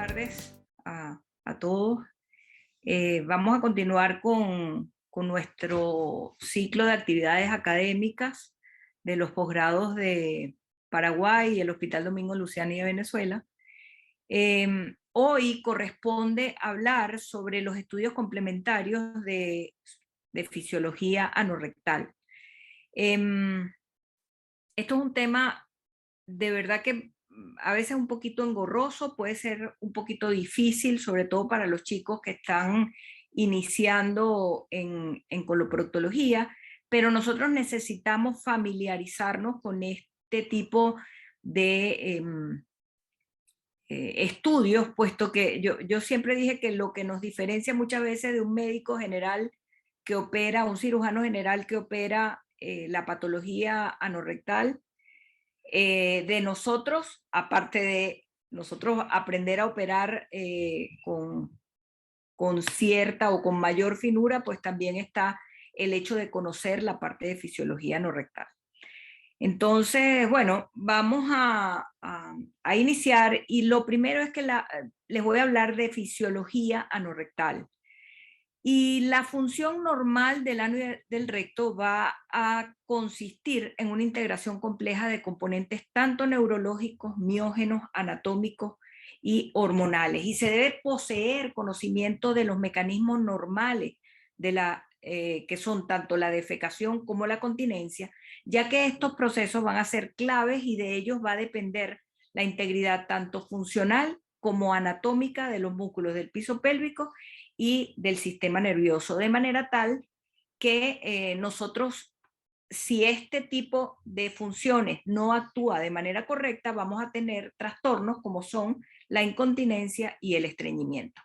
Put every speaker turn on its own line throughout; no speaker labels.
tardes a todos. Vamos a continuar con nuestro ciclo de actividades académicas de los posgrados de Paraguay y el Hospital Domingo Luciani de Venezuela. Hoy corresponde hablar sobre los estudios complementarios de fisiología anorrectal. Esto es un tema de verdad que a veces un poquito engorroso, puede ser un poquito difícil, sobre todo para los chicos que están iniciando en coloproctología, pero nosotros necesitamos familiarizarnos con este tipo de estudios, puesto que yo siempre dije que lo que nos diferencia muchas veces de un médico general que opera, un cirujano general que opera la patología anorrectal, de nosotros, aparte de nosotros aprender a operar con cierta o con mayor finura, pues también está el hecho de conocer la parte de fisiología anorrectal. Entonces, bueno, vamos a iniciar, y lo primero es que les voy a hablar de fisiología anorrectal. Y la función normal del ano y del recto va a consistir en una integración compleja de componentes tanto neurológicos, miógenos, anatómicos y hormonales. Y se debe poseer conocimiento de los mecanismos normales que son tanto la defecación como la continencia, ya que estos procesos van a ser claves y de ellos va a depender la integridad tanto funcional como anatómica de los músculos del piso pélvico y del sistema nervioso, de manera tal que nosotros, si este tipo de funciones no actúa de manera correcta, vamos a tener trastornos como son la incontinencia y el estreñimiento.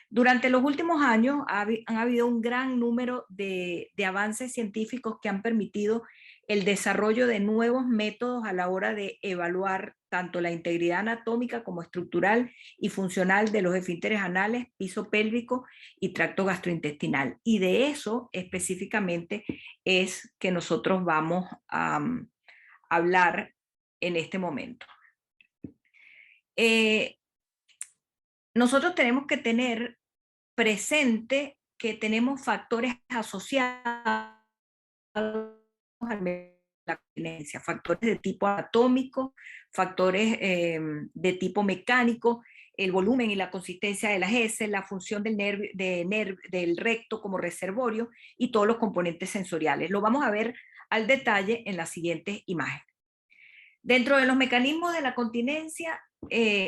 Durante los últimos años han habido un gran número de avances científicos que han permitido el desarrollo de nuevos métodos a la hora de evaluar tanto la integridad anatómica como estructural y funcional de los esfínteres anales, piso pélvico y tracto gastrointestinal. Y de eso específicamente es que nosotros vamos a hablar en este momento. Nosotros tenemos que tener presente que tenemos factores asociados a la continencia, factores de tipo anatómico, factores de tipo mecánico, el volumen y la consistencia de las heces, la función del recto como reservorio y todos los componentes sensoriales. Lo vamos a ver al detalle en las siguientes imágenes. Dentro de los mecanismos de la continencia,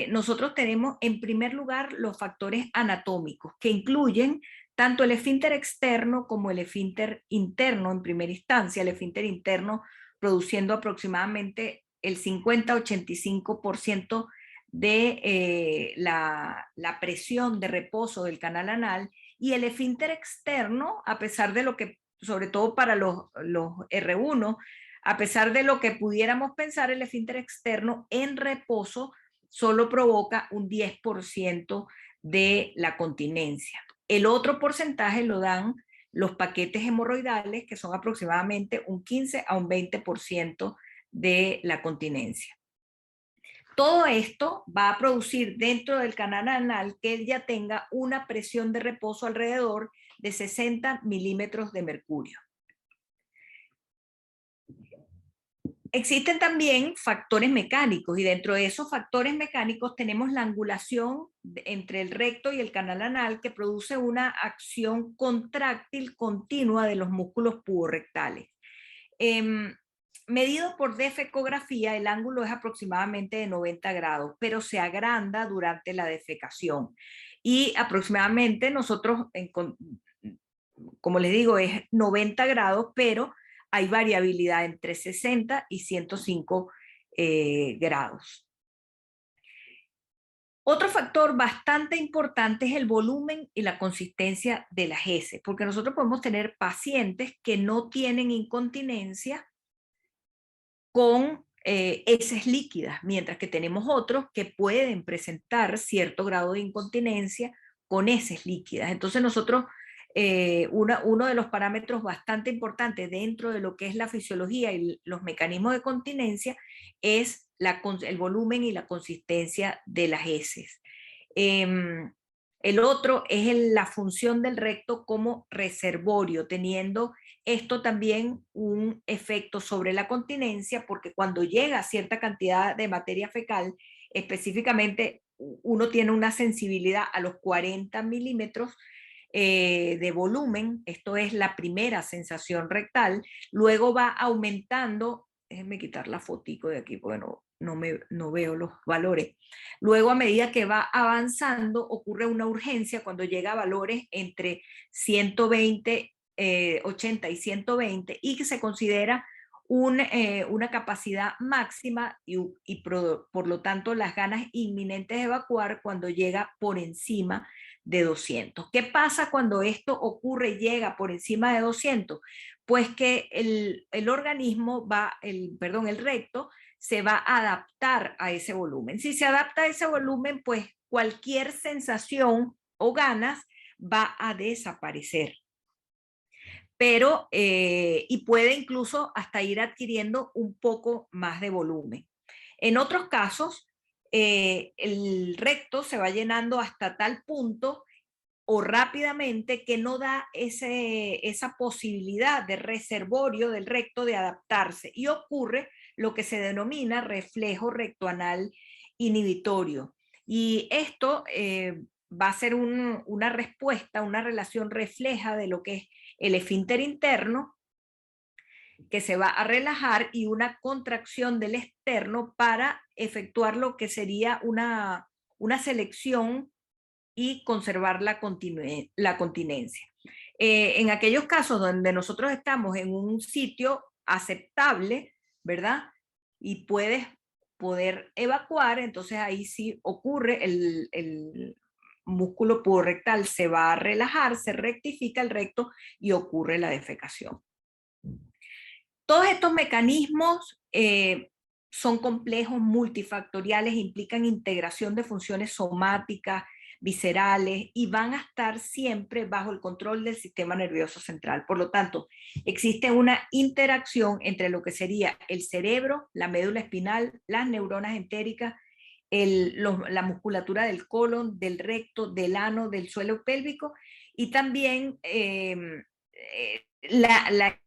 nosotros tenemos en primer lugar los factores anatómicos, que incluyen tanto el esfínter externo como el esfínter interno en primera instancia, el esfínter interno produciendo aproximadamente el 50-85% de la presión de reposo del canal anal, y el esfínter externo, a pesar de lo que, sobre todo para los R1, a pesar de lo que pudiéramos pensar, el esfínter externo en reposo solo provoca un 10% de la continencia. El otro porcentaje lo dan los paquetes hemorroidales, que son aproximadamente un 15 a un 20% de la continencia. Todo esto va a producir dentro del canal anal que él ya tenga una presión de reposo alrededor de 60 milímetros de mercurio. Existen también factores mecánicos, y dentro de esos factores mecánicos tenemos la angulación entre el recto y el canal anal, que produce una acción contráctil continua de los músculos puborectales. Medido por defecografía, el ángulo es aproximadamente de 90 grados, pero se agranda durante la defecación. Y aproximadamente nosotros, como les digo, es 90 grados, pero hay variabilidad entre 60 y 105 grados. Otro factor bastante importante es el volumen y la consistencia de las heces, porque nosotros podemos tener pacientes que no tienen incontinencia con heces líquidas, mientras que tenemos otros que pueden presentar cierto grado de incontinencia con heces líquidas. Entonces nosotros, uno de los parámetros bastante importantes dentro de lo que es la fisiología y los mecanismos de continencia es el volumen y la consistencia de las heces. El otro es la función del recto como reservorio, teniendo esto también un efecto sobre la continencia, porque cuando llega cierta cantidad de materia fecal, específicamente uno tiene una sensibilidad a los 40 milímetros de volumen, esto es la primera sensación rectal, luego va aumentando, déjenme quitar la fotico de aquí porque no veo los valores. Luego, a medida que va avanzando, ocurre una urgencia cuando llega a valores entre 120, 80 y 120, y que se considera una capacidad máxima y por lo tanto las ganas inminentes de evacuar cuando llega por encima de 200. ¿Qué pasa cuando esto ocurre y llega por encima de 200? Pues que el organismo el recto se va a adaptar a ese volumen. Si se adapta a ese volumen, pues cualquier sensación o ganas va a desaparecer. Pero, y puede incluso hasta ir adquiriendo un poco más de volumen. En otros casos, el recto se va llenando hasta tal punto o rápidamente que no da esa posibilidad de reservorio del recto de adaptarse, y ocurre lo que se denomina reflejo rectoanal inhibitorio. Y esto va a ser una respuesta, una relación refleja de lo que es el esfínter interno, que se va a relajar, y una contracción del externo para efectuar lo que sería una selección y conservar la continencia. En aquellos casos donde nosotros estamos en un sitio aceptable, ¿verdad? Y puedes poder evacuar, entonces ahí sí ocurre el músculo puborectal se va a relajar, se rectifica el recto y ocurre la defecación. Todos estos mecanismos son complejos, multifactoriales, implican integración de funciones somáticas, viscerales, y van a estar siempre bajo el control del sistema nervioso central. Por lo tanto, existe una interacción entre lo que sería el cerebro, la médula espinal, las neuronas entéricas, la musculatura del colon, del recto, del ano, del suelo pélvico, y también la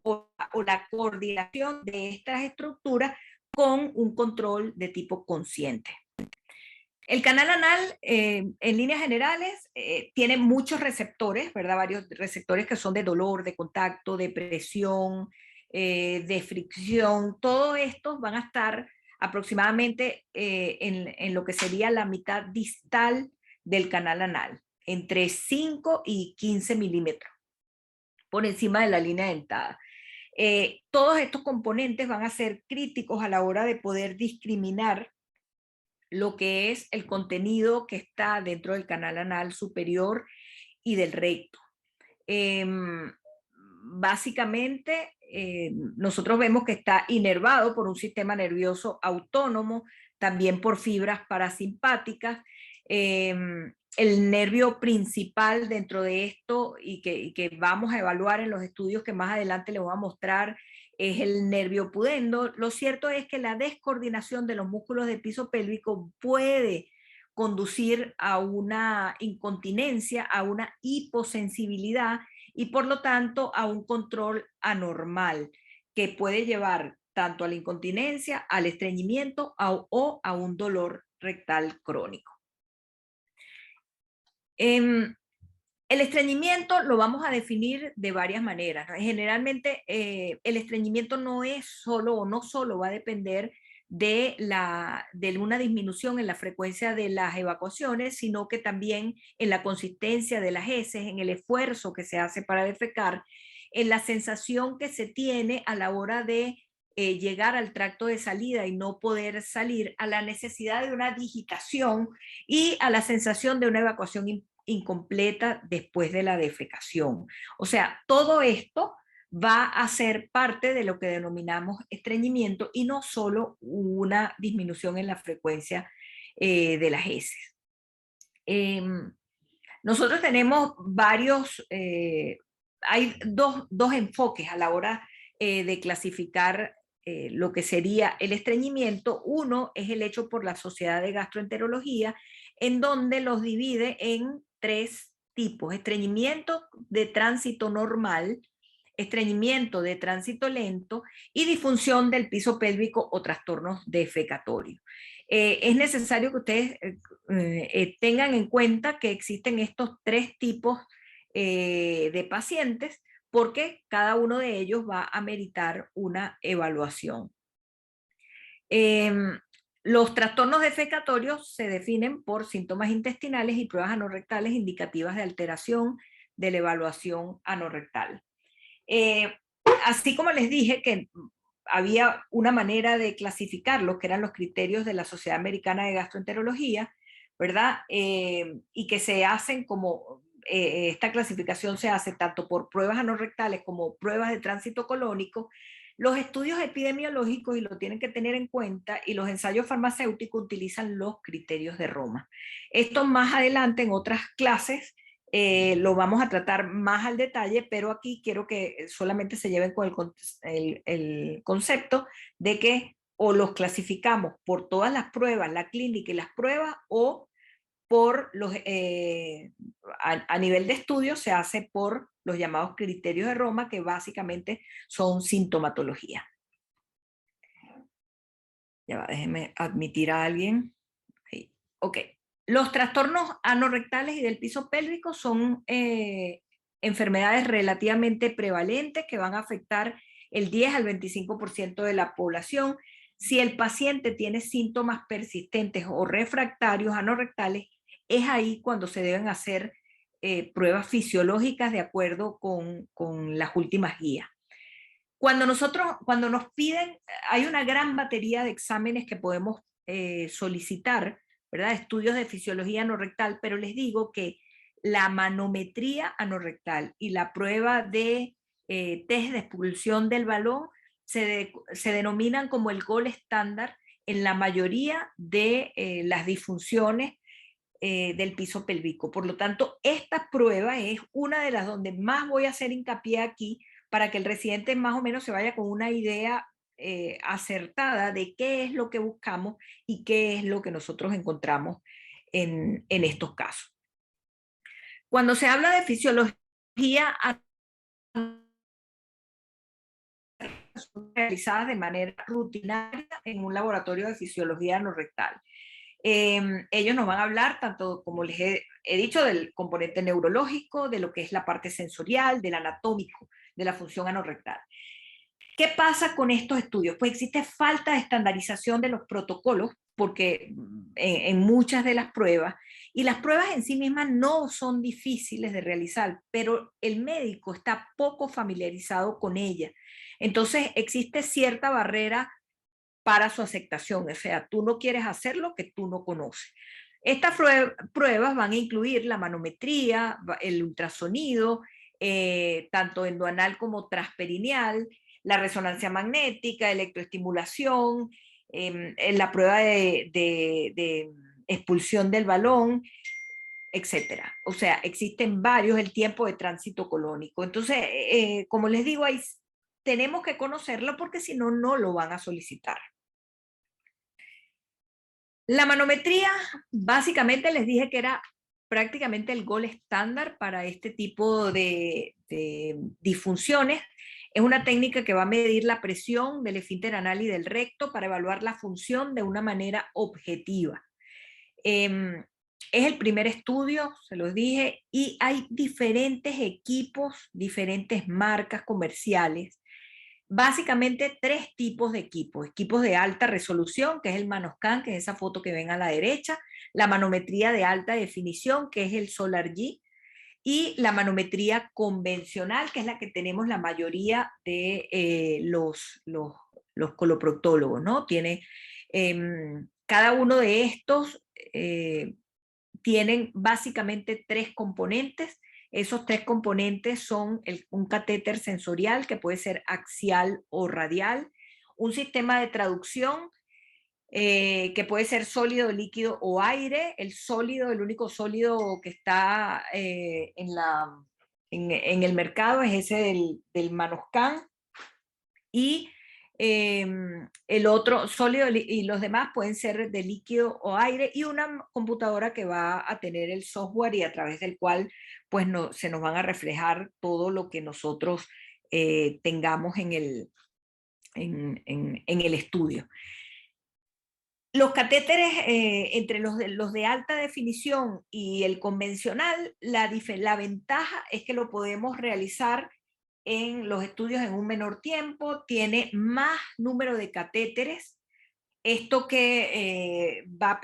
o la coordinación de estas estructuras con un control de tipo consciente. El canal anal, en líneas generales, tiene muchos receptores, ¿verdad? Varios receptores que son de dolor, de contacto, de presión, de fricción. Todos estos van a estar aproximadamente en lo que sería la mitad distal del canal anal, entre 5 y 15 milímetros por encima de la línea dentada. Todos estos componentes van a ser críticos a la hora de poder discriminar lo que es el contenido que está dentro del canal anal superior y del recto. Básicamente, nosotros vemos que está inervado por un sistema nervioso autónomo, también por fibras parasimpáticas. El nervio principal dentro de esto, y que vamos a evaluar en los estudios que más adelante les voy a mostrar, es el nervio pudendo. Lo cierto es que la descoordinación de los músculos del piso pélvico puede conducir a una incontinencia, a una hiposensibilidad, y por lo tanto a un control anormal que puede llevar tanto a la incontinencia, al estreñimiento o a un dolor rectal crónico. El estreñimiento lo vamos a definir de varias maneras, ¿no? Generalmente el estreñimiento no es solo o no solo va a depender de una disminución en la frecuencia de las evacuaciones, sino que también en la consistencia de las heces, en el esfuerzo que se hace para defecar, en la sensación que se tiene a la hora de llegar al tracto de salida y no poder salir, a la necesidad de una digitación y a la sensación de una evacuación incompleta después de la defecación. O sea, todo esto va a ser parte de lo que denominamos estreñimiento, y no solo una disminución en la frecuencia de las heces. Nosotros tenemos hay dos enfoques a la hora de clasificar lo que sería el estreñimiento. Uno es el hecho por la Sociedad de Gastroenterología, en donde los divide en 3 tipos: estreñimiento de tránsito normal, estreñimiento de tránsito lento y disfunción del piso pélvico o trastornos defecatorios. Es necesario que ustedes tengan en cuenta que existen estos 3 tipos de pacientes, porque cada uno de ellos va a meritar una evaluación. Los trastornos defecatorios se definen por síntomas intestinales y pruebas anorrectales indicativas de alteración de la evaluación anorrectal. Así como les dije que había una manera de clasificarlos, que eran los criterios de la Sociedad Americana de Gastroenterología, ¿verdad? Y que se hacen como, esta clasificación se hace tanto por pruebas anorrectales como pruebas de tránsito colónico. Los estudios epidemiológicos, y lo tienen que tener en cuenta, y los ensayos farmacéuticos utilizan los criterios de Roma. Esto más adelante en otras clases lo vamos a tratar más al detalle, pero aquí quiero que solamente se lleven con el concepto de que o los clasificamos por todas las pruebas, la clínica y las pruebas, o por los, a nivel de estudio se hace por los llamados criterios de Roma, que básicamente son sintomatología. Ya va, déjenme admitir a alguien. Ahí. Ok. Los trastornos anorrectales y del piso pélvico son enfermedades relativamente prevalentes que van a afectar el 10 al 25% de la población. Si el paciente tiene síntomas persistentes o refractarios anorrectales, es ahí cuando se deben hacer pruebas fisiológicas de acuerdo con las últimas guías. Cuando nos piden, hay una gran batería de exámenes que podemos solicitar, ¿verdad? Estudios de fisiología anorrectal, pero les digo que la manometría anorrectal y la prueba de test de expulsión del balón se denominan como el gold estándar en la mayoría de las disfunciones del piso pélvico. Por lo tanto, esta prueba es una de las donde más voy a hacer hincapié aquí, para que el residente más o menos se vaya con una idea acertada de qué es lo que buscamos y qué es lo que nosotros encontramos en estos casos. Cuando se habla de fisiología, son realizadas de manera rutinaria en un laboratorio de fisiología anorrectal. Ellos nos van a hablar, tanto como les he dicho, del componente neurológico, de lo que es la parte sensorial, del anatómico, de la función anorrectal. ¿Qué pasa con estos estudios? Pues existe falta de estandarización de los protocolos, porque en muchas de las pruebas, y las pruebas en sí mismas no son difíciles de realizar, pero el médico está poco familiarizado con ellas. Entonces existe cierta barrera para su aceptación, o sea, tú no quieres hacer lo que tú no conoces. Estas pruebas van a incluir la manometría, el ultrasonido, tanto endoanal como transperineal, la resonancia magnética, electroestimulación, la prueba de expulsión del balón, etcétera. O sea, existen varios, el tiempo de tránsito colónico. Entonces, como les digo, tenemos que conocerlo, porque si no, no lo van a solicitar. La manometría, básicamente les dije que era prácticamente el gold estándar para este tipo de disfunciones. Es una técnica que va a medir la presión del esfínter anal y del recto para evaluar la función de una manera objetiva. Es el primer estudio, se los dije, y hay diferentes equipos, diferentes marcas comerciales. Básicamente 3 tipos de equipos: equipos de alta resolución, que es el Manoscan, que es esa foto que ven a la derecha; la manometría de alta definición, que es el SolarG; y la manometría convencional, que es la que tenemos la mayoría de los coloproctólogos, ¿no? Cada uno de estos tienen básicamente 3 componentes. Esos 3 componentes son un catéter sensorial, que puede ser axial o radial; un sistema de traducción, que puede ser sólido, líquido o aire. El sólido, el único sólido que está en el mercado es ese del Manoscan. Y el otro sólido y los demás pueden ser de líquido o aire, y una computadora que va a tener el software y a través del cual pues se nos van a reflejar todo lo que nosotros tengamos en el estudio. Los catéteres, entre los de alta definición y el convencional, la ventaja es que lo podemos realizar en los estudios en un menor tiempo, tiene más número de catéteres, esto que va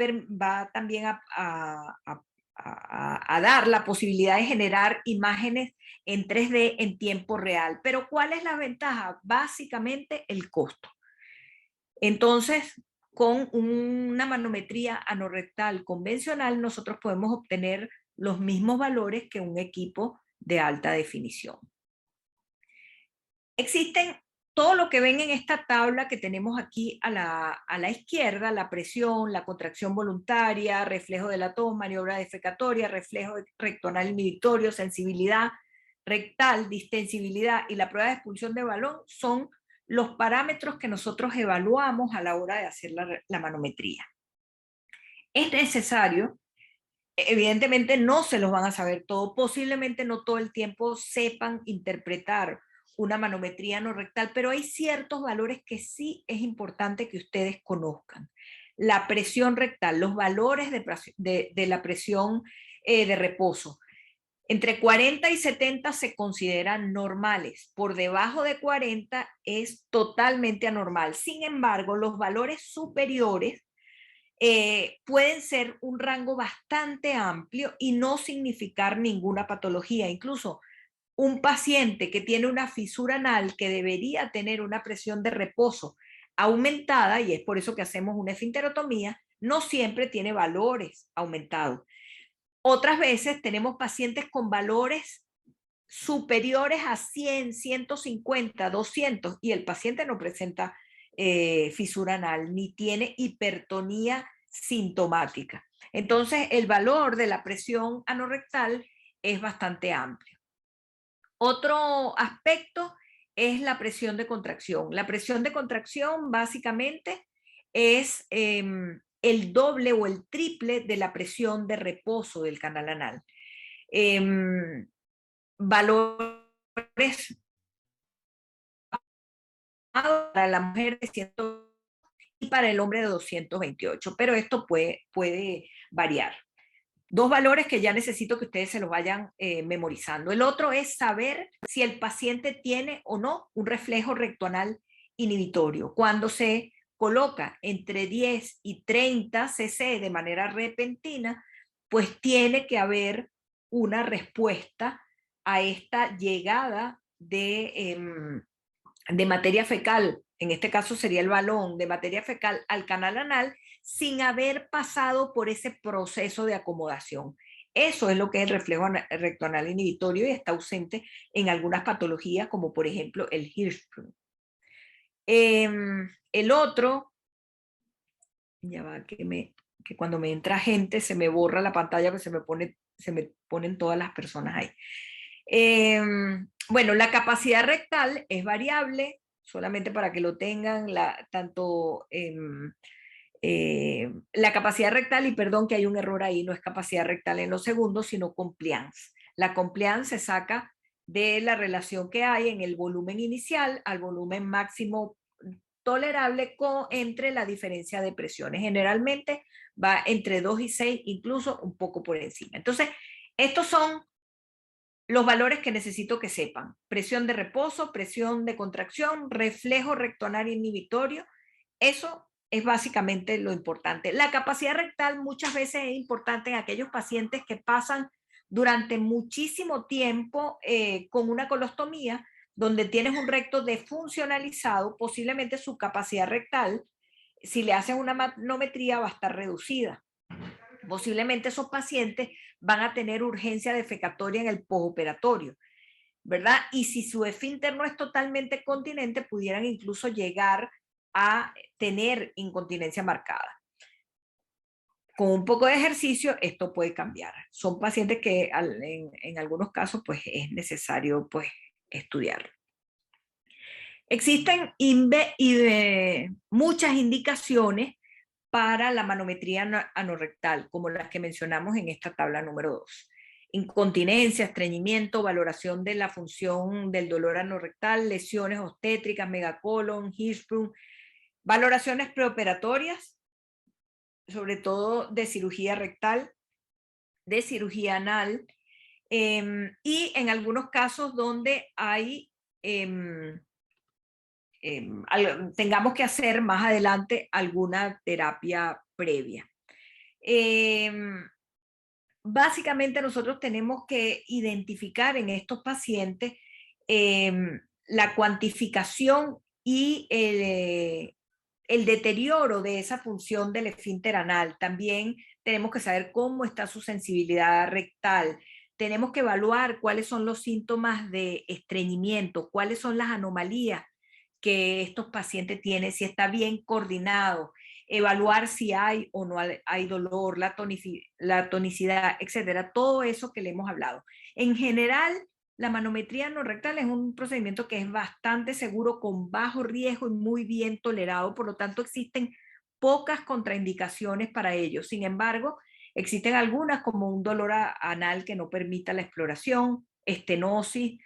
también a dar la posibilidad de generar imágenes en 3D en tiempo real. Pero ¿cuál es la ventaja? Básicamente el costo. Entonces, con una manometría anorrectal convencional, nosotros podemos obtener los mismos valores que un equipo de alta definición. Existen todo lo que ven en esta tabla que tenemos aquí a la izquierda: la presión, la contracción voluntaria, reflejo de la tos, maniobra defecatoria, reflejo rectonal inhibitorio, sensibilidad rectal, distensibilidad y la prueba de expulsión de balón. Son los parámetros que nosotros evaluamos a la hora de hacer la manometría. Es necesario, evidentemente no se los van a saber todo, posiblemente no todo el tiempo sepan interpretar una manometría no rectal, pero hay ciertos valores que sí es importante que ustedes conozcan. La presión rectal, los valores de la presión de reposo. Entre 40 y 70 se consideran normales. Por debajo de 40 es totalmente anormal. Sin embargo, los valores superiores pueden ser un rango bastante amplio y no significar ninguna patología. Incluso un paciente que tiene una fisura anal, que debería tener una presión de reposo aumentada, y es por eso que hacemos una esfinterotomía, no siempre tiene valores aumentados. Otras veces tenemos pacientes con valores superiores a 100, 150, 200, y el paciente no presenta fisura anal ni tiene hipertonía sintomática. Entonces, el valor de la presión anorrectal es bastante amplio. Otro aspecto es la presión de contracción. La presión de contracción básicamente es el doble o el triple de la presión de reposo del canal anal. Valores para la mujer de 100 y para el hombre de 228, pero esto puede variar. Dos valores que ya necesito que ustedes se los vayan memorizando. El otro es saber si el paciente tiene o no un reflejo rectoanal inhibitorio. Cuando se coloca entre 10 y 30 cc de manera repentina, pues tiene que haber una respuesta a esta llegada de materia fecal, en este caso sería el balón, de materia fecal al canal anal, sin haber pasado por ese proceso de acomodación. Eso es lo que es el reflejo rectoanal inhibitorio y está ausente en algunas patologías, como por ejemplo el Hirschsprung. El otro, ya va que cuando me entra gente se me borra la pantalla, que se me ponen todas las personas ahí. Bueno, la capacidad rectal es variable, solamente para que lo tengan, la capacidad rectal, y perdón que hay un error ahí, no es capacidad rectal en los segundos, sino compliance. La compliance se saca de la relación que hay en el volumen inicial al volumen máximo tolerable entre la diferencia de presiones. Generalmente va entre 2 y 6, incluso un poco por encima. Entonces, estos son los valores que necesito que sepan: presión de reposo, presión de contracción, reflejo rectoanal inhibitorio. Eso es básicamente lo importante. La capacidad rectal muchas veces es importante en aquellos pacientes que pasan durante muchísimo tiempo con una colostomía, donde tienes un recto defuncionalizado. Posiblemente su capacidad rectal, si le hacen una manometría, va a estar reducida. Posiblemente esos pacientes van a tener urgencia defecatoria en el postoperatorio, ¿verdad? Y si su esfínter no es totalmente continente, pudieran incluso llegar a tener incontinencia marcada. Con un poco de ejercicio esto puede cambiar. Son pacientes que en algunos casos pues es necesario pues estudiar. Existen muchas indicaciones para la manometría anorrectal, como las que mencionamos en esta tabla número 2. Incontinencia, estreñimiento, valoración de la función del dolor anorrectal, lesiones obstétricas, megacolon, Hirschsprung, valoraciones preoperatorias, sobre todo de cirugía rectal, de cirugía anal, y en algunos casos donde hay tengamos que hacer más adelante alguna terapia previa. Básicamente nosotros tenemos que identificar en estos pacientes la cuantificación y el deterioro de esa función del esfínter anal. También tenemos que saber cómo está su sensibilidad rectal. Tenemos que evaluar cuáles son los síntomas de estreñimiento, cuáles son las anomalías que estos pacientes tienen, si está bien coordinado, evaluar si hay o no hay dolor, la tonicidad, etcétera, todo eso que le hemos hablado. En general, la manometría anorrectal es un procedimiento que es bastante seguro, con bajo riesgo y muy bien tolerado, por lo tanto existen pocas contraindicaciones para ello. Sin embargo, existen algunas como un dolor anal que no permita la exploración, estenosis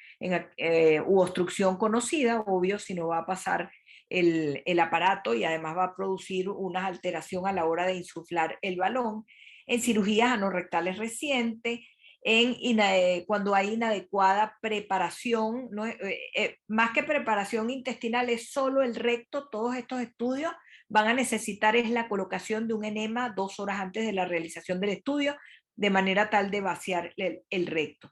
u obstrucción conocida, obvio, si no va a pasar el aparato y además va a producir una alteración a la hora de insuflar el balón, en cirugías anorrectales recientes, cuando hay inadecuada preparación, ¿no? Más que preparación intestinal, es solo el recto. Todos estos estudios van a necesitar es la colocación de un enema 2 horas antes de la realización del estudio, de manera tal de vaciar el recto.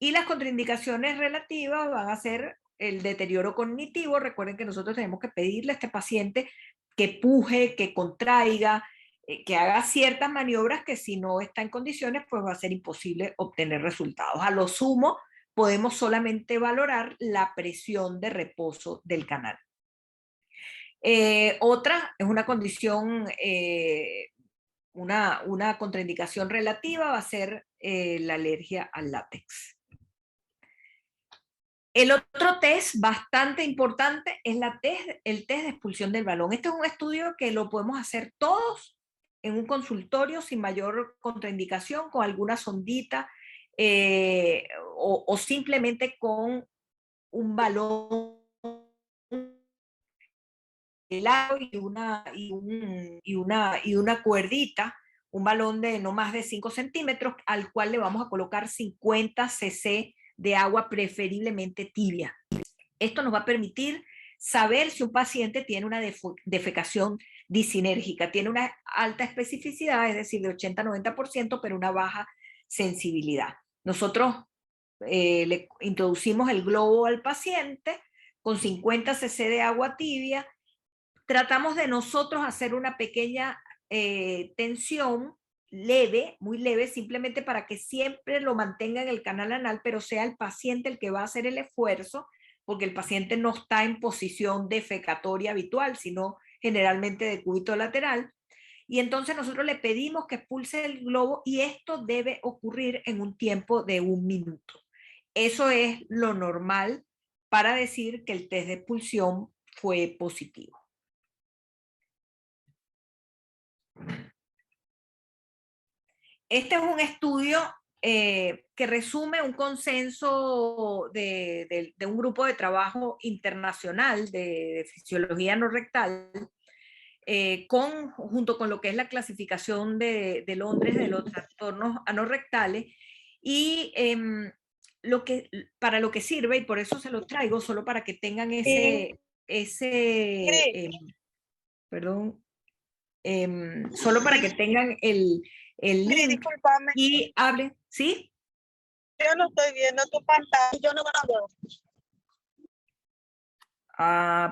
Y las contraindicaciones relativas van a ser el deterioro cognitivo. Recuerden que nosotros tenemos que pedirle a este paciente que puje, que contraiga, que haga ciertas maniobras que si no está en condiciones, pues va a ser imposible obtener resultados. A lo sumo, podemos solamente valorar la presión de reposo del canal. Otra es una condición, una contraindicación relativa va a ser la alergia al látex. El otro test bastante importante es el test de expulsión del balón. Este es un estudio que lo podemos hacer todos en un consultorio sin mayor contraindicación, con alguna sondita o simplemente con un balón helado y una cuerdita, un balón de no más de 5 centímetros, al cual le vamos a colocar 50 cc de agua, preferiblemente tibia. Esto nos va a permitir saber si un paciente tiene una defecación disinérgica, tiene una alta especificidad, es decir, de 80-90%, pero una baja sensibilidad. Nosotros le introducimos el globo al paciente con 50 cc de agua tibia. Tratamos de nosotros hacer una pequeña tensión leve, muy leve, simplemente para que siempre lo mantenga en el canal anal, pero sea el paciente el que va a hacer el esfuerzo, porque el paciente no está en posición defecatoria habitual, sino generalmente de cúbito lateral. Y entonces nosotros le pedimos que expulse el globo y esto debe ocurrir en un tiempo de 1 minuto. Eso es lo normal para decir que el test de expulsión fue positivo. Este es un estudio que resume un consenso de un grupo de trabajo internacional de fisiología no rectal, junto con lo que es la clasificación de Londres de los trastornos anorrectales, y para lo que sirve, y por eso se los traigo, solo para que tengan perdón, solo para que tengan el link.
Discúlpame.
Y hable, ¿sí?
Yo no estoy viendo tu pantalla, yo no me la veo.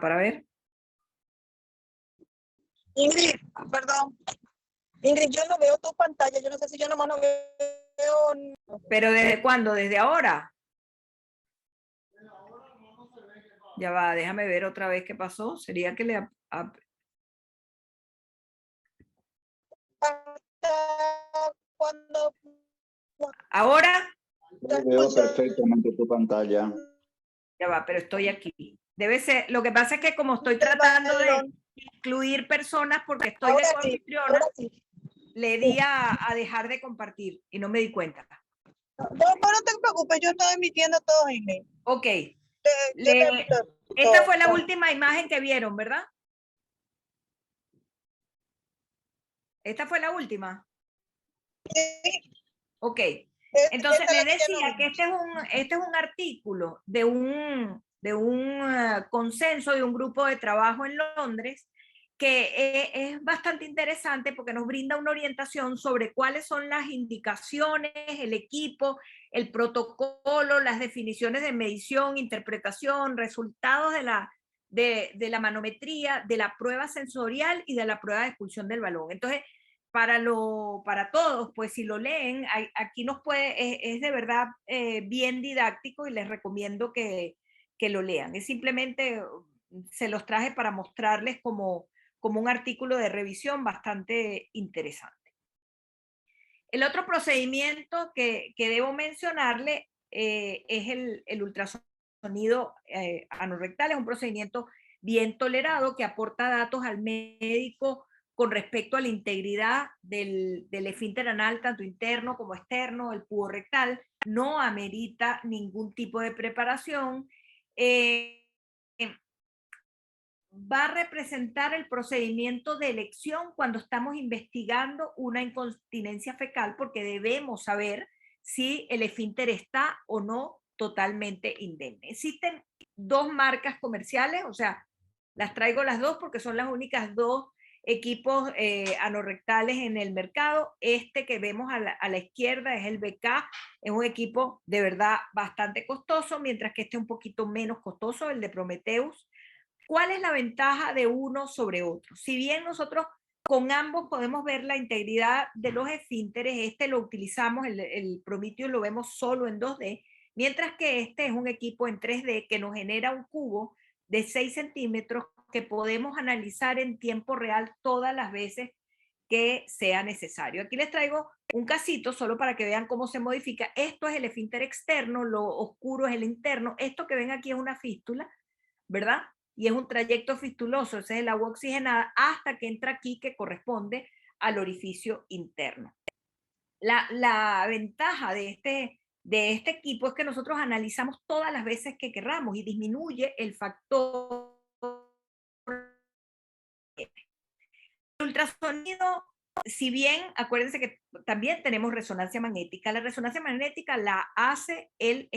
Para ver.
Ingrid, perdón. Ingrid, yo no veo tu pantalla, yo no sé si yo nomás no veo.
¿Pero desde cuándo? ¿Desde ahora? Ya va, déjame ver otra vez qué pasó. Sería que le...
Cuando...
¿Ahora?
Yo veo perfectamente tu pantalla.
Ya va, pero estoy aquí. Debe ser. Lo que pasa es que como estoy tratando de incluir personas porque estoy de coanfitriona,
ahora sí.
le di a dejar de compartir y no me di cuenta.
No, pero no te preocupes, yo estoy emitiendo todo en email.
Ok.
Yo te emito
Esta fue la
todo.
última imagen que vieron, ¿verdad? Esta fue la última.
Sí,
Ok.
esa
Entonces
es
le
la que ya no
decía que
vimos.
este es un artículo de un consenso de un grupo de trabajo en Londres que es bastante interesante porque nos brinda una orientación sobre cuáles son las indicaciones, el equipo, el protocolo, las definiciones de medición, interpretación, resultados de la manometría, de la prueba sensorial y de la prueba de expulsión del balón. Entonces, para todos, pues si lo leen, aquí nos puede, es de verdad bien didáctico y les recomiendo que lo lean. Es simplemente, se los traje para mostrarles como un artículo de revisión bastante interesante. El otro procedimiento que debo mencionarle es el ultrasonido anorrectal. Es un procedimiento bien tolerado que aporta datos al médico con respecto a la integridad del esfínter anal, tanto interno como externo, el púo rectal. No amerita ningún tipo de preparación. Va a representar el procedimiento de elección cuando estamos investigando una incontinencia fecal, porque debemos saber si el esfínter está o no totalmente indemne. Existen dos marcas comerciales, o sea, las traigo las dos porque son las únicas dos equipos anorrectales en el mercado. Este que vemos a la izquierda es el BK, es un equipo de verdad bastante costoso, mientras que este es un poquito menos costoso, el de Prometheus. ¿Cuál es la ventaja de uno sobre otro? Si bien nosotros con ambos podemos ver la integridad de los esfínteres, este lo utilizamos, el Prometheus lo vemos solo en 2D, mientras que este es un equipo en 3D que nos genera un cubo de 6 centímetros que podemos analizar en tiempo real todas las veces que sea necesario. Aquí les traigo un casito solo para que vean cómo se modifica. Esto es el esfínter externo, lo oscuro es el interno. Esto que ven aquí es una fístula, ¿verdad? Y es un trayecto fistuloso, ese es el agua oxigenada, hasta que entra aquí, que corresponde al orificio interno. La ventaja de este equipo es que nosotros analizamos todas las veces que querramos y disminuye el factor. El ultrasonido, si bien, acuérdense que también tenemos resonancia magnética, la resonancia magnética la hace el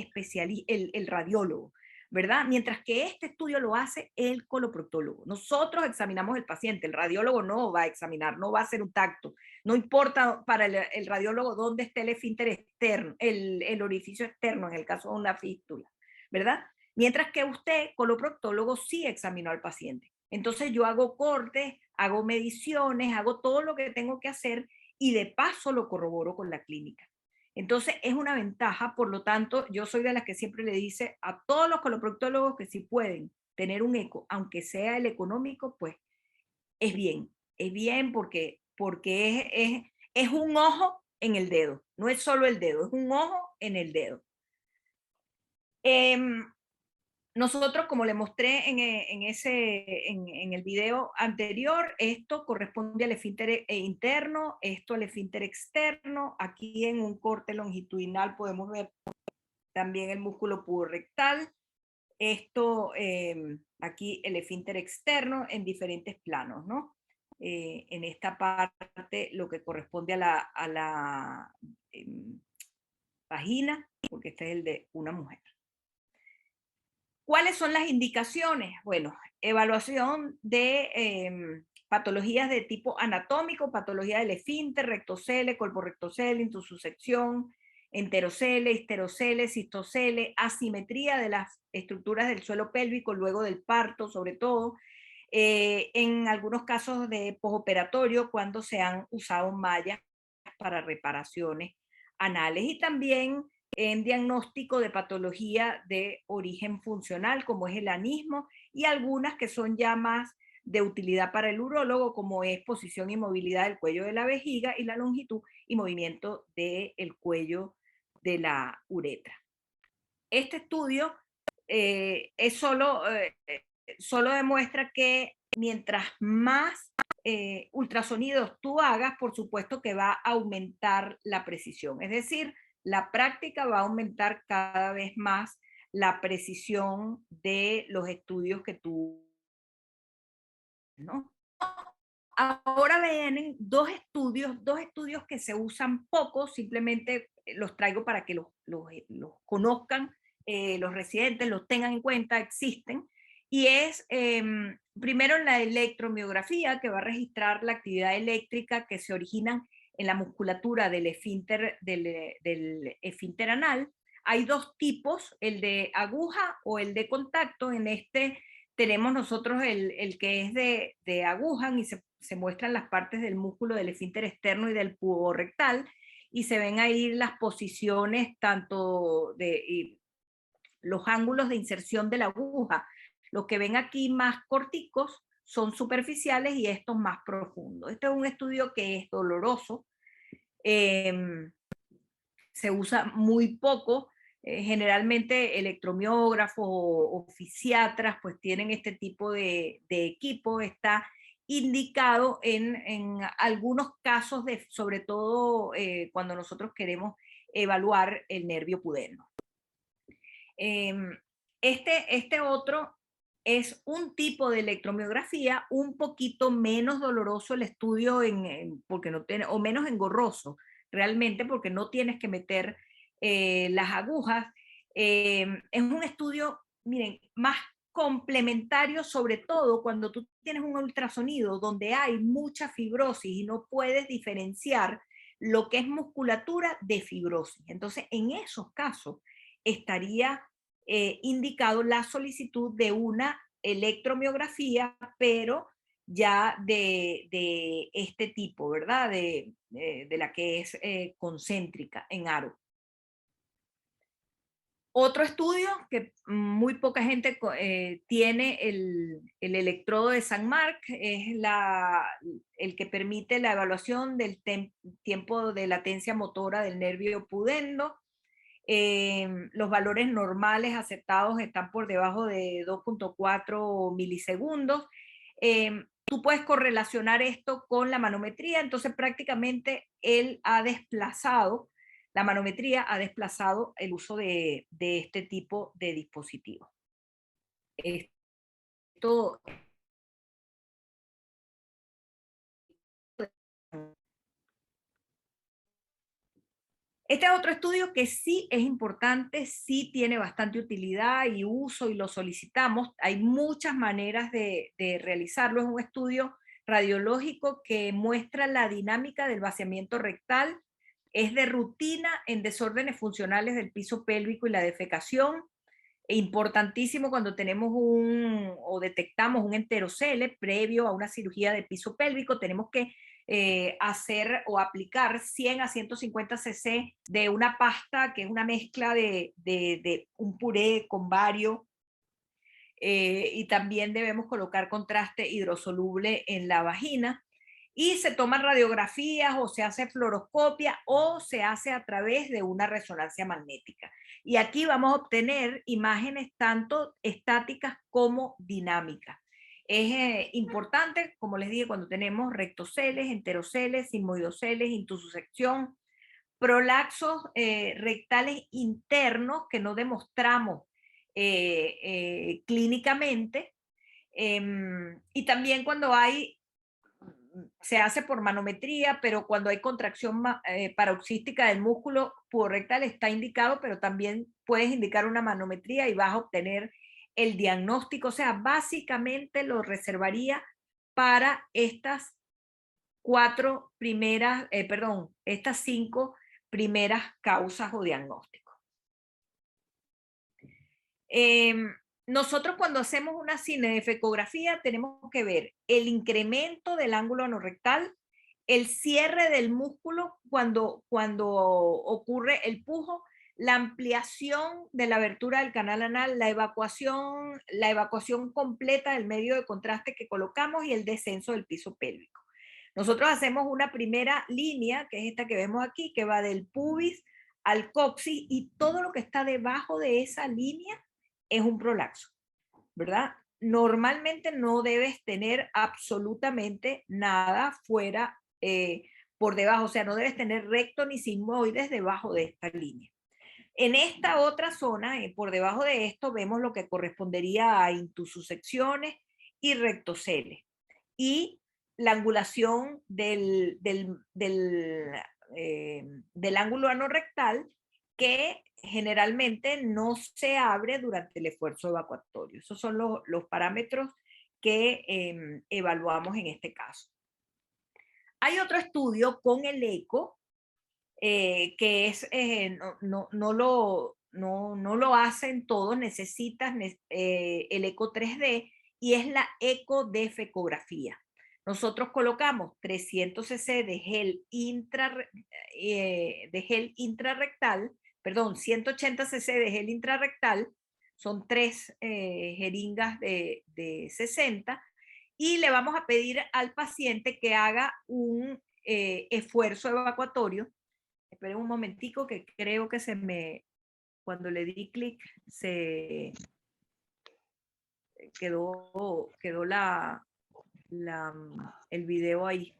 radiólogo, ¿verdad? Mientras que este estudio lo hace el coloproctólogo. Nosotros examinamos el paciente, el radiólogo no va a examinar, no va a hacer un tacto. No importa para el radiólogo dónde esté el esfínter externo, el orificio externo, en el caso de una fístula, ¿verdad? Mientras que usted, coloproctólogo, sí examinó al paciente. Entonces yo hago cortes, hago mediciones, hago todo lo que tengo que hacer y de paso lo corroboro con la clínica. Entonces es una ventaja, por lo tanto, yo soy de las que siempre le dice a todos los coloproctólogos que si pueden tener un eco, aunque sea el económico, pues es bien porque es un ojo en el dedo, no es solo el dedo, es un ojo en el dedo. Nosotros, como le mostré en el video anterior, esto corresponde al esfínter interno, esto al esfínter externo. Aquí en un corte longitudinal podemos ver también el músculo puborectal. Esto, aquí el esfínter externo en diferentes planos, ¿no? En esta parte lo que corresponde a la vagina, porque este es el de una mujer. ¿Cuáles son las indicaciones? Bueno, evaluación de patologías de tipo anatómico, patología del esfínter, rectocele, colporrectocele, intussusección, enterocele, histerocele, cistocele, asimetría de las estructuras del suelo pélvico luego del parto, sobre todo, en algunos casos de postoperatorio cuando se han usado mallas para reparaciones anales y también en diagnóstico de patología de origen funcional, como es el anismo, y algunas que son ya más de utilidad para el urólogo, como es posición y movilidad del cuello de la vejiga y la longitud y movimiento del cuello de la uretra. Este estudio solo demuestra que mientras más ultrasonidos tú hagas, por supuesto que va a aumentar la precisión. Es decir, la práctica va a aumentar cada vez más la precisión de los estudios que tú, ¿no? Ahora vienen dos estudios que se usan poco, simplemente los traigo para que los conozcan, los residentes los tengan en cuenta, existen, y es primero la electromiografía, que va a registrar la actividad eléctrica que se origina en la musculatura del esfínter anal. Hay dos tipos, el de aguja o el de contacto. En este tenemos nosotros el que es de aguja y se muestran las partes del músculo del esfínter externo y del pubo rectal, y se ven ahí las posiciones tanto de los ángulos de inserción de la aguja. Los que ven aquí más corticos son superficiales y estos más profundos. Este es un estudio que es doloroso, se usa muy poco. Generalmente electromiógrafos o fisiatras pues tienen este tipo de equipo. Está indicado en algunos casos, sobre todo cuando nosotros queremos evaluar el nervio pudendo. Este otro es un tipo de electromiografía un poquito menos doloroso el estudio, porque no tiene, o menos engorroso realmente, porque no tienes que meter las agujas. Es un estudio, miren, más complementario, sobre todo cuando tú tienes un ultrasonido donde hay mucha fibrosis y no puedes diferenciar lo que es musculatura de fibrosis. Entonces, en esos casos estaría indicado la solicitud de una electromiografía, pero ya de este tipo, ¿verdad? De la que es concéntrica en aro. Otro estudio que muy poca gente tiene, el electrodo de St. Mark, es el que permite la evaluación del tiempo de latencia motora del nervio pudendo. Los valores normales aceptados están por debajo de 2.4 milisegundos. Tú puedes correlacionar esto con la manometría, entonces prácticamente la manometría ha desplazado el uso de este tipo de dispositivos. Esto Este es otro estudio que sí es importante, sí tiene bastante utilidad y uso y lo solicitamos. Hay muchas maneras de realizarlo. Es un estudio radiológico que muestra la dinámica del vaciamiento rectal. Es de rutina en desórdenes funcionales del piso pélvico y la defecación. Importantísimo cuando tenemos o detectamos un enterocele previo a una cirugía de piso pélvico. Tenemos que hacer o aplicar 100 a 150 cc de una pasta que es una mezcla de un puré con bario, y también debemos colocar contraste hidrosoluble en la vagina, y se toman radiografías o se hace fluoroscopia o se hace a través de una resonancia magnética. Y aquí vamos a obtener imágenes tanto estáticas como dinámicas. Es importante, como les dije, cuando tenemos rectoceles, enteroceles, sigmoidoceles, intussusección, prolaxos rectales internos que no demostramos clínicamente, y también cuando se hace por manometría, pero cuando hay contracción paroxística del músculo puborectal está indicado, pero también puedes indicar una manometría y vas a obtener el diagnóstico. O sea, básicamente lo reservaría para estas estas 5 primeras causas o diagnósticos. Nosotros cuando hacemos una cinefecografía tenemos que ver el incremento del ángulo anorrectal, el cierre del músculo cuando ocurre el pujo, la ampliación de la abertura del canal anal, la evacuación completa del medio de contraste que colocamos y el descenso del piso pélvico. Nosotros hacemos una primera línea, que es esta que vemos aquí, que va del pubis al coxis, y todo lo que está debajo de esa línea es un prolapso, ¿verdad? Normalmente no debes tener absolutamente nada fuera, por debajo, o sea, no debes tener recto ni sigmoides debajo de esta línea. En esta otra zona, por debajo de esto, vemos lo que correspondería a intussusecciones y rectoceles. Y la angulación del ángulo anorrectal, que generalmente no se abre durante el esfuerzo evacuatorio. Esos son los parámetros que evaluamos en este caso. Hay otro estudio con el eco, que es, no lo hacen todos, necesitas el eco 3D, y es la ecodefecografía. Nosotros colocamos 300 cc de gel, intrarrectal, perdón, 180 cc de gel intrarrectal, son 3 jeringas de 60, y le vamos a pedir al paciente que haga un esfuerzo evacuatorio. Esperen un momentico que creo que cuando le di clic, se quedó el video ahí.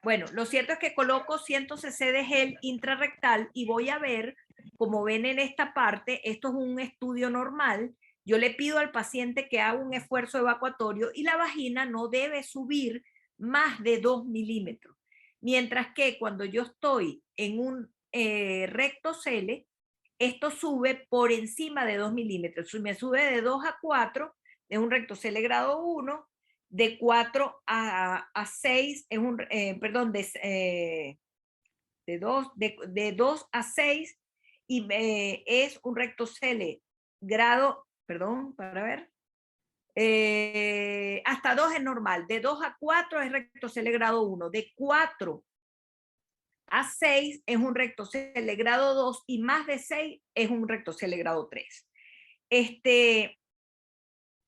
Bueno, lo cierto es que coloco 100 cc de gel intrarrectal y voy a ver, como ven en esta parte, esto es un estudio normal. Yo le pido al paciente que haga un esfuerzo evacuatorio y la vagina no debe subir más de 2 milímetros. Mientras que cuando yo estoy en un rectocele, esto sube por encima de 2 milímetros. Me sube de 2 a 4, es un rectocele grado 1, de 4 a 6, es un, perdón, de 2 a 6, y es un rectocele grado, perdón, para ver, hasta 2 es normal, de 2 a 4 es rectocele grado 1, de 4 a 6 es un rectocele grado 2, y más de 6 es un rectocele grado 3.